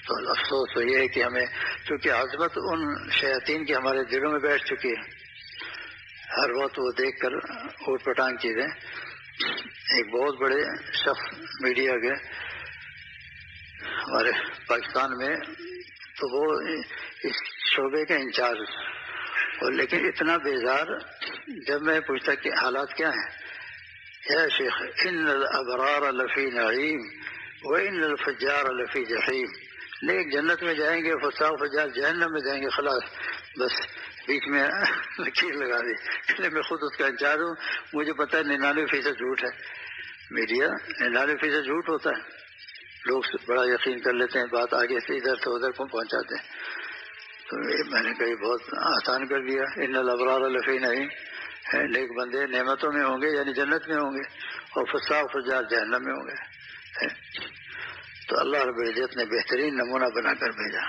S2: تو افسوس تو یہ ہے کہ ہمیں چونکہ عظمت ان شیاطین کی ہمارے دلوں میں بیٹھ چکی ہے، ہر وقت وہ دیکھ کر اوٹ پٹانگ چیزیں. ایک بہت بڑے شخص میڈیا کے ہمارے پاکستان میں، تو وہ اس شعبے کا انچارج، اور لیکن اتنا بیزار، جب میں پوچھتا کہ حالات کیا ہیں، یا شیخ ان الابرار لفی نعیم وان الفجار لفی جحیم. لیکن جنت میں جائیں گے، فساق فجار جہنم میں جائیں گے، خلاص بس بیچ میں لکیر لگا دی. اس لیے میں خود اس کا انچارج ہوں. مجھے پتہ ہے 99% جھوٹ ہے. میڈیا 99% جھوٹ ہوتا ہے. لوگ بڑا یقین کر لیتے ہیں، بات آگے سے ادھر سے ادھر کو پہنچاتے ہیں. تو میں نے کہی بہت آسان کر دیا، ان الابرار لفی نعیم نیک بندے نعمتوں میں ہوں گے یعنی جنت میں ہوں گے، اور فساق فجار جہنم میں ہوں گے. تو اللہ رب العزت نے بہترین نمونہ بنا کر بھیجا.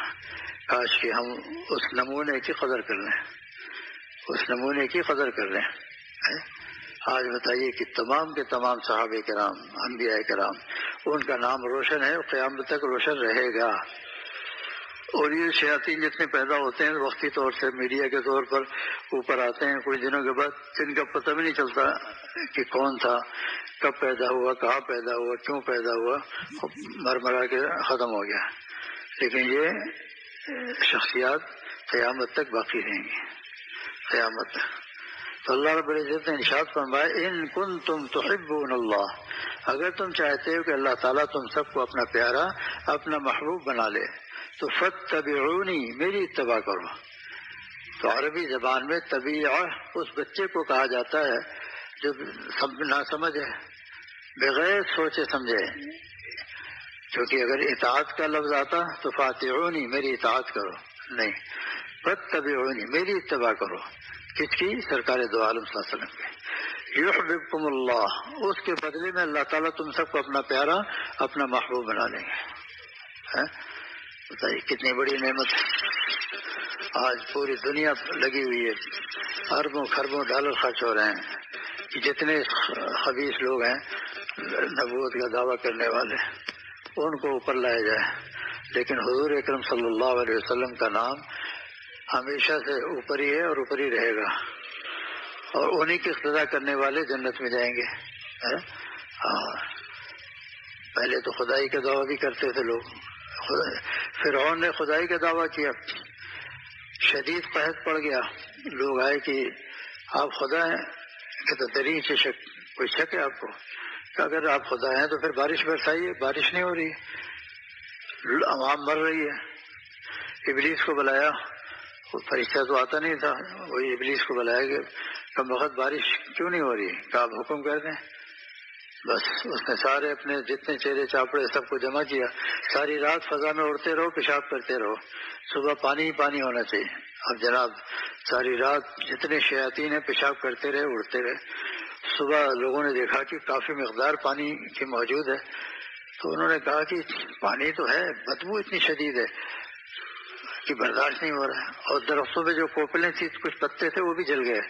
S2: کاش کہ ہم اس نمونے کی قدر کر لیں، اس نمونے کی قدر کر لیں. آج بتائیے کہ تمام کے تمام صحابہ کرام، انبیاء کرام، ان کا نام روشن ہے اور قیامت تک روشن رہے گا. اور یہ شیاطین جتنے پیدا ہوتے ہیں وقتی طور سے میڈیا کے طور پر اوپر آتے ہیں کچھ دنوں کے بعد، جن کا پتہ بھی نہیں چلتا کہ کون تھا، کب پیدا ہوا، کہاں پیدا ہوا، کیوں پیدا ہوا، مر مرا کے ختم ہو گیا. لیکن یہ شخصیات قیامت تک باقی رہیں گی، قیامت تک. تو اللہ رب العزت نے ارشاد فرمایا ان کنتم تحبون اللہ، اگر تم چاہتے ہو کہ اللہ تعالیٰ تم سب کو اپنا پیارا، اپنا محبوب بنا لے، تو فاتبعونی، میری اتباع کرو. تو عربی زبان میں طبیعہ اس بچے کو کہا جاتا ہے جو ناسمجھ ہے، بغیر سوچے سمجھے. کیونکہ اگر اطاعت کا لفظ آتا تو فاتعونی، میری اطاعت کرو، نہیں، فاتبعونی، میری اتباع کرو. کس کی؟ سرکار دو عالم صلی اللہ علیہ وسلم کی. یحببکم اللہ، اس کے بدلے میں اللہ تعالیٰ تم سب کو اپنا پیارا، اپنا محبوب بنا لیں گے. بتائیے کتنی بڑی نعمت. آج پوری دنیا لگی ہوئی ہے، اربوں خربوں ڈالر خرچ ہو رہے ہیں کہ جتنے خبیث لوگ ہیں نبوت کا دعویٰ کرنے والے، ان کو اوپر لایا جائے. لیکن حضور اکرم صلی اللہ علیہ وسلم کا نام ہمیشہ سے اوپر ہی ہے اور اوپر ہی رہے گا، اور انہی کی اقتدا کرنے والے جنت میں جائیں گے. پہلے تو خدائی کا دعویٰ بھی کرتے تھے لوگ. فرعون نے خدائی کا دعویٰ کیا، شدید قحط پڑ گیا. لوگ آئے کہ آپ خدا ہیں، کہ ترین سے شک، کوئی شک ہے آپ کو کہ اگر آپ خدا ہیں تو پھر بارش برسائیے. بارش نہیں ہو رہی، عوام مر رہی ہے. ابلیس کو بلایا، فرشتہ تو آتا نہیں تھا، وہی ابلیس کو بلایا کہ کم وقت بارش کیوں نہیں ہو رہی، کہ آپ حکم کر دیں. بس اس نے سارے اپنے جتنے چہرے چاپڑے سب کو جمع کیا. ساری رات فضا میں اڑتے رہو، پیشاب کرتے رہو، صبح پانی ہی پانی ہونا چاہیے. اب جناب ساری رات جتنے شیاطین ہیں پیشاب کرتے رہے، اڑتے رہے. صبح لوگوں نے دیکھا کہ کافی مقدار پانی کی موجود ہے، تو انہوں نے کہا کہ پانی تو ہے، بدبو اتنی شدید ہے کہ برداشت نہیں ہو رہا ہے. اور درختوں میں جو کوپلیں تھی، کچھ پتے تھے، وہ بھی جل گئے.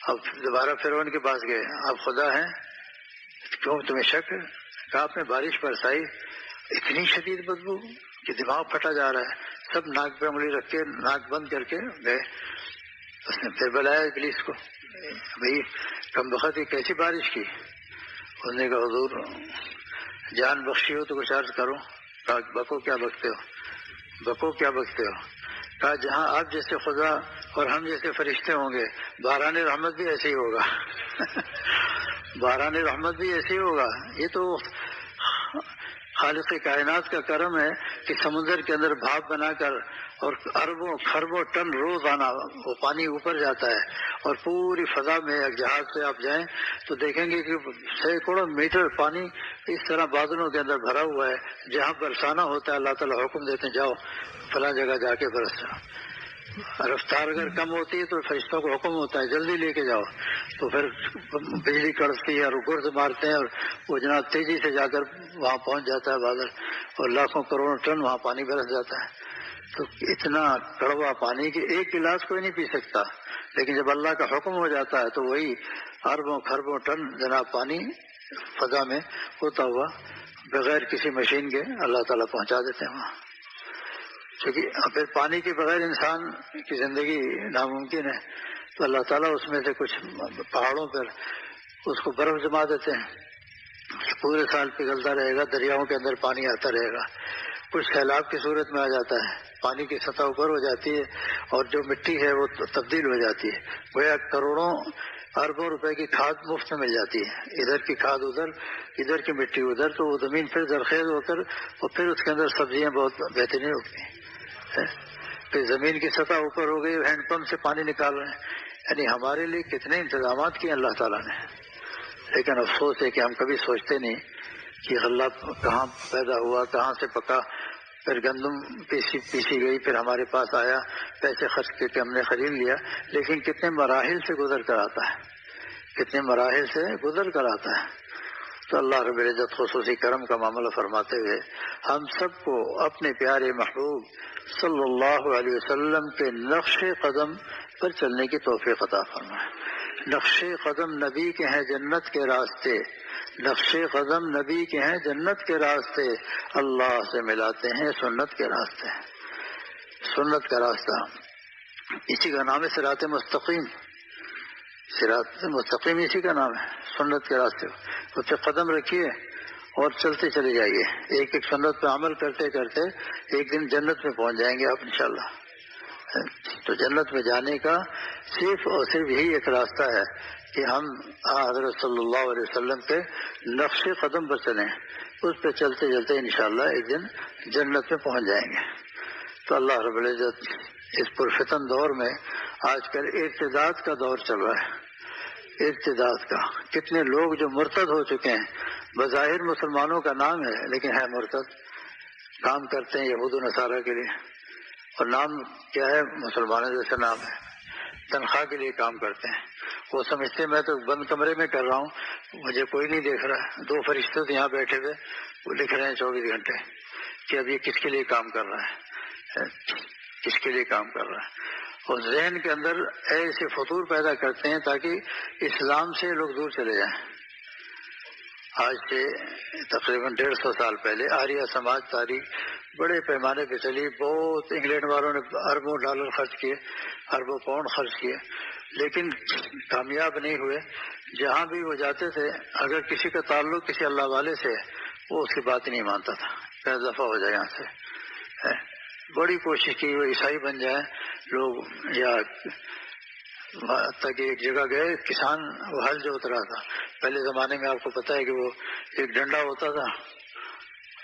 S2: اب دوبارہ فرعون کے پاس گئے، آپ خدا ہیں، کیوں تمہیں شک ہے؟ کہا آپ نے بارش برسائی، اتنی شدید بدبو کہ دماغ پھٹا جا رہا ہے. سب ناک پہ انگلی رکھ کے ناک بند کر کے گئے. اس نے پھر بلایا ابلیس کو، بھئی کم بخت یہ کیسی بارش کی؟ اس نے کہا حضور جان بخشی ہو تو کچھ عرض کرو. کہا بکو کیا بکتے ہو، بکو کیا بکتے ہو. کہا جہاں آپ جیسے خدا اور ہم جیسے فرشتے ہوں گے، باران رحمت بھی ایسے ہی ہوگا. باران رحمت بھی ایسے ہی ہوگا. یہ تو خالق کائنات کا کرم ہے کہ سمندر کے اندر بھاپ بنا کر اور اربوں خربوں ٹن روزانہ وہ پانی اوپر جاتا ہے، اور پوری فضا میں ایک جہاز سے آپ جائیں تو دیکھیں گے کہ سینکڑوں میٹر پانی اس طرح بادلوں کے اندر بھرا ہوا ہے. جہاں برسانا ہوتا ہے اللہ تعالیٰ حکم دیتے ہیں جاؤ فلاں جگہ جا کے برس جاؤ. رفتار اگر کم ہوتی ہے تو فرشتوں کو حکم ہوتا ہے جلدی لے کے جاؤ، تو پھر بجلی کڑکتی ہے اور گرز مارتے ہیں اور وہ جناب تیزی سے جا کر وہاں پہنچ جاتا ہے بادل، اور لاکھوں کروڑوں ٹن وہاں پانی برس جاتا ہے. تو اتنا کڑوا پانی کہ ایک گلاس کوئی نہیں پی سکتا. لیکن جب اللہ کا حکم ہو جاتا ہے تو وہی اربوں خربوں ٹن جناب پانی فضا میں ہوتا ہوا بغیر کسی مشین کے اللہ تعالیٰ پہنچا دیتے ہیں وہاں. کیونکہ پھر پانی کے بغیر انسان کی زندگی ناممکن ہے. تو اللہ تعالیٰ اس میں سے کچھ پہاڑوں پر اس کو برف جما دیتے ہیں، پورے سال پگھلتا رہے گا، دریاؤں کے اندر پانی آتا رہے گا. کچھ سیلاب کی صورت میں آ جاتا ہے، پانی کی سطح اوپر ہو جاتی ہے اور جو مٹی ہے وہ تبدیل ہو جاتی ہے. گویا کروڑوں اربوں روپے کی کھاد مفت میں مل جاتی ہے، ادھر کی کھاد ادھر، ادھر کی مٹی ادھر، تو وہ زمین پھر زرخیز ہو کر اور پھر اس کے اندر سبزیاں بہت بہترین اگتی ہیں. پھر زمین کی سطح اوپر ہو گئی، ہینڈ پمپ سے پانی نکال رہے ہیں. یعنی ہمارے لیے کتنے انتظامات کیے اللہ تعالیٰ نے. لیکن افسوس ہے کہ ہم کبھی سوچتے نہیں کہ غلہ کہاں پیدا ہوا، کہاں سے پکا، پھر گندم پیسی گئی، پھر ہمارے پاس آیا، پیسے خرچ کر کے ہم نے خرید لیا، لیکن کتنے مراحل سے گزر کر آتا ہے، کتنے مراحل سے گزر کر آتا ہے۔ تو اللہ رب العزت خصوصی کرم کا معاملہ فرماتے ہوئے ہم سب کو اپنے پیارے محبوب صلی اللہ علیہ وسلم کے نقش قدم پر چلنے کی توفیق عطا فرمائے۔ نقش قدم نبی کے ہیں جنت کے راستے، نقش قدم نبی کے ہیں جنت کے راستے، اللہ سے ملاتے ہیں سنت کے راستے، سنت کا راستہ اسی کا نام ہے صراط مستقیم، صراط مستقیم اسی کا نام ہے، سنت کے راستے اس پہ قدم رکھیے اور چلتے چلے جائیے، ایک ایک سنت پہ عمل کرتے کرتے ایک دن جنت میں پہنچ جائیں گے آپ انشاءاللہ۔ تو جنت میں جانے کا صرف اور صرف یہی ایک راستہ ہے کہ ہم حضرت صلی اللہ علیہ وسلم کے نقش قدم پر چلیں، اس پہ چلتے چلتے انشاءاللہ ایک دن جنت میں پہنچ جائیں گے۔ تو اللہ رب العزت اس پرفتن دور میں آج کل ارتداد کا دور چل رہا ہے، ارتداد کا، کتنے لوگ جو مرتد ہو چکے ہیں، بظاہر مسلمانوں کا نام ہے لیکن ہے مرتد، کام کرتے ہیں یہود و نصارہ کے لیے، اور نام کیا ہے؟ مسلمانوں جیسا نام ہے، تنخواہ کے لیے کام کرتے ہیں۔ وہ سمجھتے میں تو بند کمرے میں کر رہا ہوں، مجھے کوئی نہیں دیکھ رہا، دو فرشتے تو یہاں بیٹھے ہوئے وہ لکھ رہے ہیں 24 گھنٹے کہ اب یہ کس کے لیے کام کر رہا ہے، کس کے لیے کام کر رہا ہے، اور ذہن کے اندر ایسے فطور پیدا کرتے ہیں تاکہ اسلام سے لوگ دور چلے جائیں۔ آج سے تقریباً 150 سال پہلے آریہ سماج تاریخ بڑے پیمانے پہ چلی، بہت انگلینڈ والوں نے اربوں ڈالر خرچ کیے، اربوں پاؤنڈ خرچ کیے، لیکن کامیاب نہیں ہوئے۔ جہاں بھی وہ جاتے تھے اگر کسی کا تعلق کسی اللہ والے سے وہ اس کی بات نہیں مانتا تھا، کہ دفعہ ہو جائے یہاں سے۔ بڑی کوشش کی وہ عیسائی بن جائیں لوگ، یا تک ایک جگہ گئے، کسان وہ ہل جو اترا تھا، پہلے زمانے میں آپ کو پتہ ہے کہ وہ ایک ڈنڈا ہوتا تھا،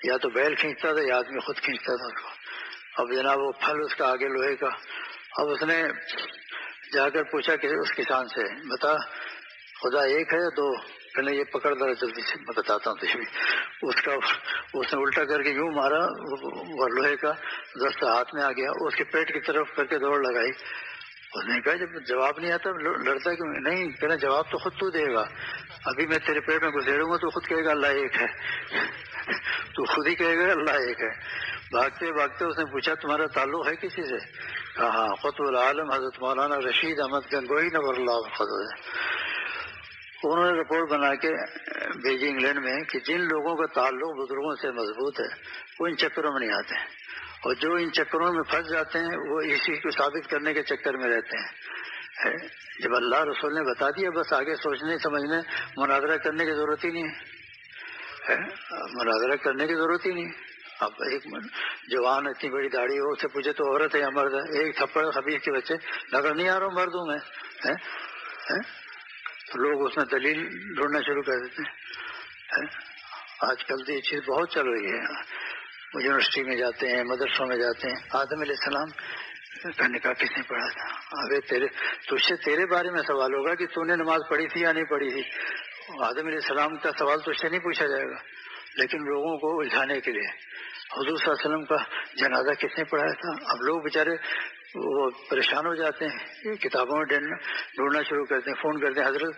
S2: یا تو بیل کھینچتا تھا یا آدمی خود کھینچتا تھا اس کو، اب جناب وہ پھل اس کا آگے لوہے کا۔ اب اس نے جا کر پوچھا کہ اس کسان سے، بتا خدا ایک ہے یا دو؟ پہلے یہ پکڑ دیا جلدی سے، میں بتاتا ہوں تجھے۔ اس نے الٹا کر کے یوں مارا، وہ لوہے کا دستہ ہاتھ میں آ گیا، اس کے پیٹ کی طرف کر کے دوڑ لگائی۔ اس نے کہا جب جواب نہیں آتا لڑتا کیوں؟ نہیں کہنا جواب تو خود تو دے گا، ابھی میں تیرے پیٹ میں گھسیڑوں گا تو خود کہے گا اللہ ایک ہے، تو خود ہی کہے گا اللہ ایک ہے۔ بھاگتے بھاگتے اس نے پوچھا تمہارا تعلق ہے کسی سے؟ کہا ہاں، قطب العالم حضرت مولانا رشید احمد گنگوئی نور اللہ فضل۔ انہوں نے رپورٹ بنا کے بھیجی انگلینڈ میں کہ جن لوگوں کا تعلق بزرگوں سے مضبوط ہے وہ ان چکروں میں نہیں آتے ہیں، اور جو ان چکروں میں پھنس جاتے ہیں وہ اسی کو ثابت کرنے کے چکر میں رہتے ہیں۔ جب اللہ رسول نے بتا دیا بس آگے سوچنے سمجھنے مناظرہ کرنے کی ضرورت ہی نہیں ہے، مناظرہ کرنے کی ضرورت ہی نہیں۔ اب ایک جوان اتنی بڑی داڑھی ہو، اس سے پوچھے تو عورت ہے یا مرد ہے، ایک تھپڑ خبیث کے بچے نظر نہیں آ رہا ہوں مردوں میں، تو لوگ اس میں دلیل ڈھونڈنا شروع کر دیتے ہیں۔ آج کل تو یہ چیز بہت چل رہی ہے، یونیورسٹی میں جاتے ہیں، مدرسوں میں جاتے ہیں، آدم علیہ السلام کا نکاح کس نے پڑھا تھا؟ ابھی تجھ سے تیرے بارے میں سوال ہوگا کہ تو نے نماز پڑھی تھی یا نہیں پڑھی تھی، آدم علیہ السلام کا سوال تجھ سے نہیں پوچھا جائے گا۔ لیکن لوگوں کو الجھانے کے لیے حضور صلی اللہ علیہ وسلم کا جنازہ کس نے پڑھایا تھا؟ اب لوگ بیچارے وہ پریشان ہو جاتے ہیں، کتابوں میں ڈھونڈنا شروع کرتے ہیں، فون کرتے ہیں حضرت،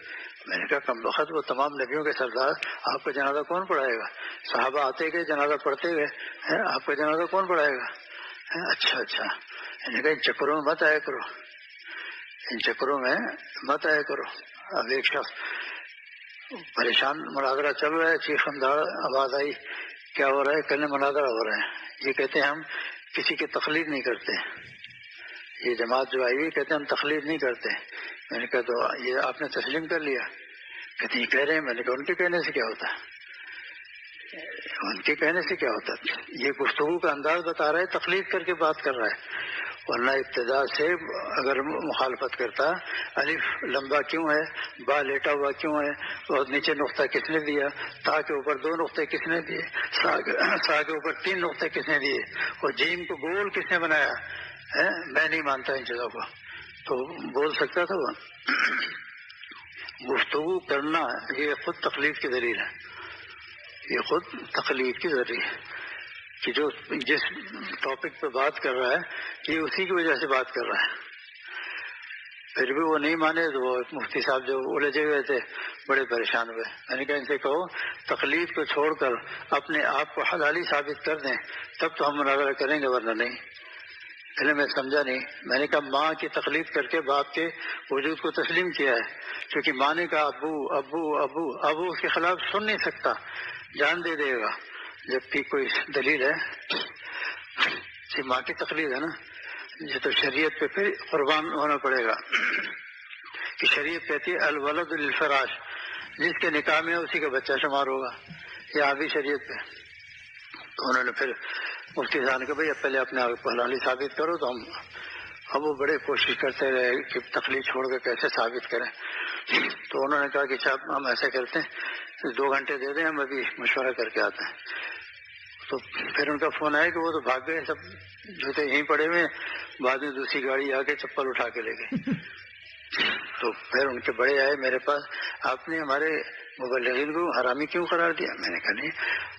S2: میں نے کہا کم وقت وہ تمام نبیوں کے سردار، آپ کا جنازہ کون پڑھائے گا؟ صحابہ آتے گئے جنازہ پڑھتے گئے، آپ کا جنازہ کون پڑھائے گا؟ اچھا میں نے کہا ان چکروں میں مت آیا کرو، ان چکروں میں مت آیا کرو۔ اب ایک شخص پریشان، مناظرہ چل رہا ہے، چیخ انداز آواز آئی، کیا ہو رہا ہے؟ کہنے مناظرہ ہو رہا ہے۔ یہ کہتے ہیں ہم کسی کی تقلید نہیں کرتے، یہ جماعت جو آئی ہوئی کہتے ہیں ہم تقلید نہیں کرتے۔ میں نے کہا تو یہ آپ نے تسلیم کر لیا؟ کہتے ہیں یہ کہہ رہے ہیں۔ میں نے کہا ان کے کہنے سے کیا ہوتا ہے، ان کے کہنے سے کیا ہوتا ہے؟ یہ گفتگو کا انداز بتا رہا ہے، تقلید کر کے بات کر رہا ہے، ورنہ ابتدا سے اگر مخالفت کرتا، الف لمبا کیوں ہے، با لیٹا ہوا کیوں ہے، اور نیچے نقطہ کس نے دیا، تا کے اوپر 2 نقطے کس نے دیے، سا کے اوپر 3 نقطے کس نے دیے، اور جیم کو گول کس نے بنایا، میں نہیں مانتا ان چیزوں کو، تو بول سکتا تھا وہ۔ گفتگو کرنا یہ خود تقلید کی دلیل ہے، یہ خود تقلید کی ذریعہ ہے۔ کہ جو جس ٹاپک پہ بات کر رہا ہے یہ اسی کی وجہ سے بات کر رہا ہے. پھر بھی وہ نہیں مانے تو وہ مفتی صاحب جو الجھے ہوئے تھے بڑے پریشان ہوئے. میں نے کہا ان سے کہو تقلید کو چھوڑ کر اپنے آپ کو حلالی ثابت کر دیں تب تو ہم مناظرہ کریں گے ورنہ نہیں. پہلے میں سمجھا نہیں. میں نے کہا ماں کی تقلید کر کے باپ کے وجود کو تسلیم کیا ہے کیونکہ ماں نے کہا ابو ابو ابو اب وہ اس کے خلاف سن نہیں سکتا جان دے دے گا. جبکہ کوئی دلیل ہے کہ ماں کی تقلید ہے نا یہ تو شریعت پہ پھر قربان ہونا پڑے گا کہ شریعت کہتی ہے الولد للفراش جس کے نکاح میں اسی کا بچہ شمار ہوگا. یہ بھی شریعت پہ. تو انہوں نے پھر مفتی صاحب نے کہا بھائی اب پہلے اپنے آپ کو حلالی ثابت کرو. تو ہم اب وہ بڑے کوشش کرتے رہے کہ تقلید چھوڑ کے کیسے ثابت کریں. تو انہوں نے کہا کہ صاحب ہم ایسا کرتے ہیں 2 گھنٹے دے دیں ہم ابھی مشورہ کر کے آتے ہیں. تو پھر ان کا فون آیا کہ وہ تو بھاگ گئے سب جوتے یہیں پڑے ہوئے بعد میں دوسری گاڑی آ کے چپل اٹھا کے لے گئے. تو پھر ان کے بڑے آئے میرے پاس آپ نے ہمارے مبلغین کو حرامی کیوں قرار دیا. میں نے کہا نہیں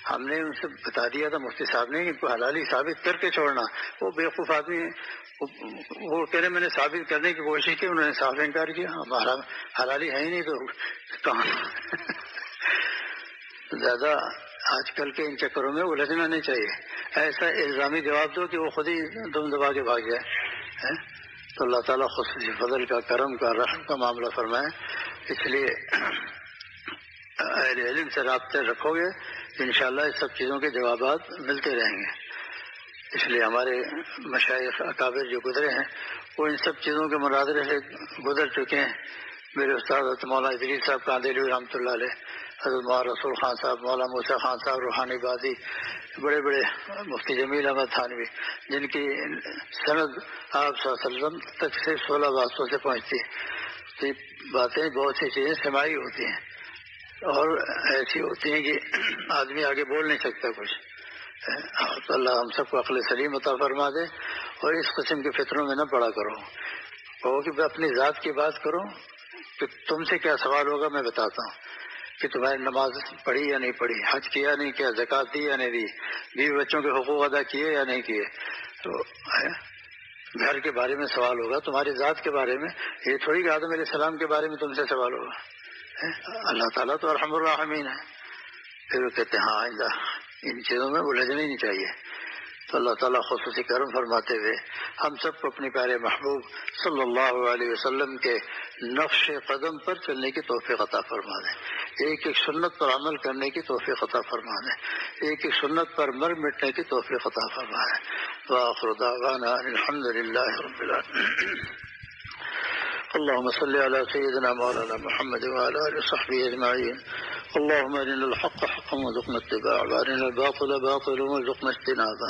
S2: ہم نے ان سے بتا دیا تھا مفتی صاحب نے کہ ان کو حلالی ثابت کر کے چھوڑنا. وہ بیوقوف آدمی ہیں وہ کہہ رہے میں نے ثابت کرنے کی کوشش کی انہوں نے صاف انکار کیا. ہمارا حلالی ہے ہی نہیں تو کہاں. زیادہ آج کل کے ان چکروں میں الجھنا نہیں چاہیے. ایسا الزامی جواب دو کہ وہ خود ہی دم دبا کے بھاگ جائے. تو اللہ تعالیٰ خصوصی فضل کا کرم کا رحم کا معاملہ فرمائے. اس لیے اہل علم سے رابطے رکھو گے انشاءاللہ اس سب چیزوں کے جوابات ملتے رہیں گے. اس لیے ہمارے مشائخ اکابر جو گزرے ہیں وہ ان سب چیزوں کے مناظرے سے گزر چکے ہیں. میرے استاد حضرت مولانا ادریس صاحب کاندھیلوی رحمۃ اللہ علیہ، حضرت مولانا رسول خان صاحب، مولانا موسیٰ خان صاحب روحانی بازی، بڑے بڑے مفتی جمیل احمد تھانوی جن کی سند آپ صلی اللہ علیہ وسلم تک سے 16 واسطوں سے پہنچتی. تو یہ باتیں بہت سی چیزیں سماعی ہوتی ہیں اور ایسی ہوتی ہیں کہ آدمی آگے بول نہیں سکتا کچھ. تو اللہ ہم سب کو عقل سلیم عطا فرما دے اور اس قسم کے فتنوں میں نہ پڑا کرو. کہو کہ اپنی ذات کی بات کرو کہ تم سے کیا سوال ہوگا میں بتاتا ہوں کہ تمہاری نماز پڑھی یا نہیں پڑھی، حج کیا نہیں کیا، زکوٰۃ دی یا نہیں دی، بیوی بچوں کے حقوق ادا کیے یا نہیں کیے. تو گھر کے بارے میں سوال ہوگا، تمہاری ذات کے بارے میں. یہ تھوڑی کہ آدم علیہ السلام کے بارے میں تم سے سوال ہوگا. اللہ تعالیٰ تو ارحم الراحمین ہے. پھر وہ کہتے ہیں ہاں ان چیزوں میں الجھنا ہی نہیں چاہیے. تو اللہ تعالیٰ خصوصی کرم فرماتے ہوئے ہم سب کو اپنے پیارے محبوب صلی اللہ علیہ وسلم کے نقش قدم پر چلنے کی توفیق عطا فرما دیں. ایک ایک سنت پر عمل کرنے کی توفیق عطا فرما دیں. ایک ایک سنت پر مر مٹنے کی توفیق عطا فرما دیں. وآخر دعوانا الحمد للہ رب العالمین. اللهم صل على سيدنا مولانا محمد وعلى آله وصحبه أجمعين. اللهم أرنا الحق حقا وارزقنا اتباعه وأرنا الباطل باطلا وارزقنا اجتنابه.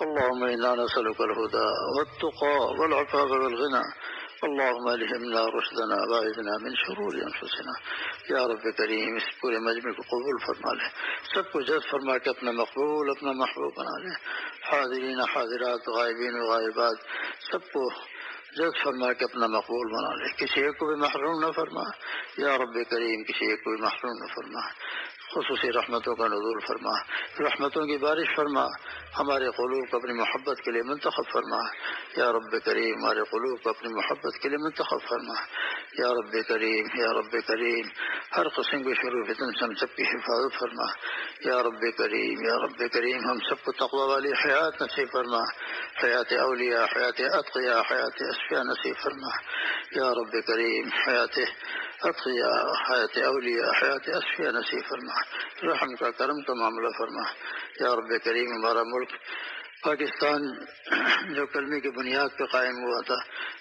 S2: اللهم إنا نسألك الهدى والتقى والعفاف والغنى. اللهم ألهمنا رشدنا وأعذنا من شرور أنفسنا. یا رب کریم اس پورے مجمع کو قبول فرما لے، سب کو جذب فرما کے اپنا مقبول اپنا محبوب بنا لے. حاضرین حاضرات غائبین و غائبات سب کو جذب فرما کے اپنا مقبول بنا لے. کسی ایک کو بھی محروم نہ فرما یا رب کریم، کسی ایک کو بھی محروم نہ فرما. خصوصی رحمتوں کا نزول فرما، رحمتوں کی بارش فرما. ہمارے قلوب کو اپنی محبت کے لیے منتخب فرما یا رب کریم. ہمارے قلوب کو اپنی محبت کے لیے منتخب فرما یا رب کریم. یا رب کریم ہر قسم کے شروع فتن سے ہم سب کی حفاظت فرما یا رب کریم. یا رب کریم ہم سب کو تقوی والی حیات نصیب فرما، حیات اولیاء، حیات اتقیاء، حیات اصفیاء نصیب فرما یا رب کریم. حیات اتقیاء، حیات اولیاء، حیات اصفیاء نصیب فرما. رحم کا کرم کا معاملہ فرما یا رب کریم. ہمارا ملک پاکستان جو کلمے کی بنیاد پہ قائم ہوا تھا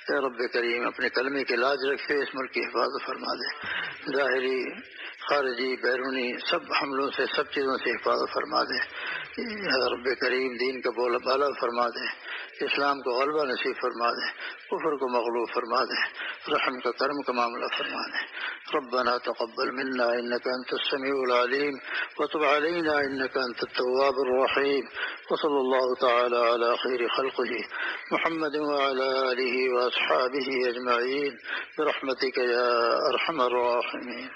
S2: یا رب کریم اپنے کلمے کے لاج رکھتے اس ملک کی حفاظت فرما دے. ظاہری خارجی بیرونی سب حملوں سے سب چیزوں سے حفاظت فرما دے یا رب کریم. دین کا بولا بالا فرما دے، اسلام کو غلبہ نصیب فرما دے، کفر کو مغلوب فرما دے. رحم کا کرم کا معاملہ فرما دے. ربنا تقبل منا انك انت السميع العليم وتب علينا انك انت التواب الرحيم. وصلى الله تعالى على خير خلقه محمد وعلى آله وأصحابه أجمعين برحمتك يا أرحم الراحمين.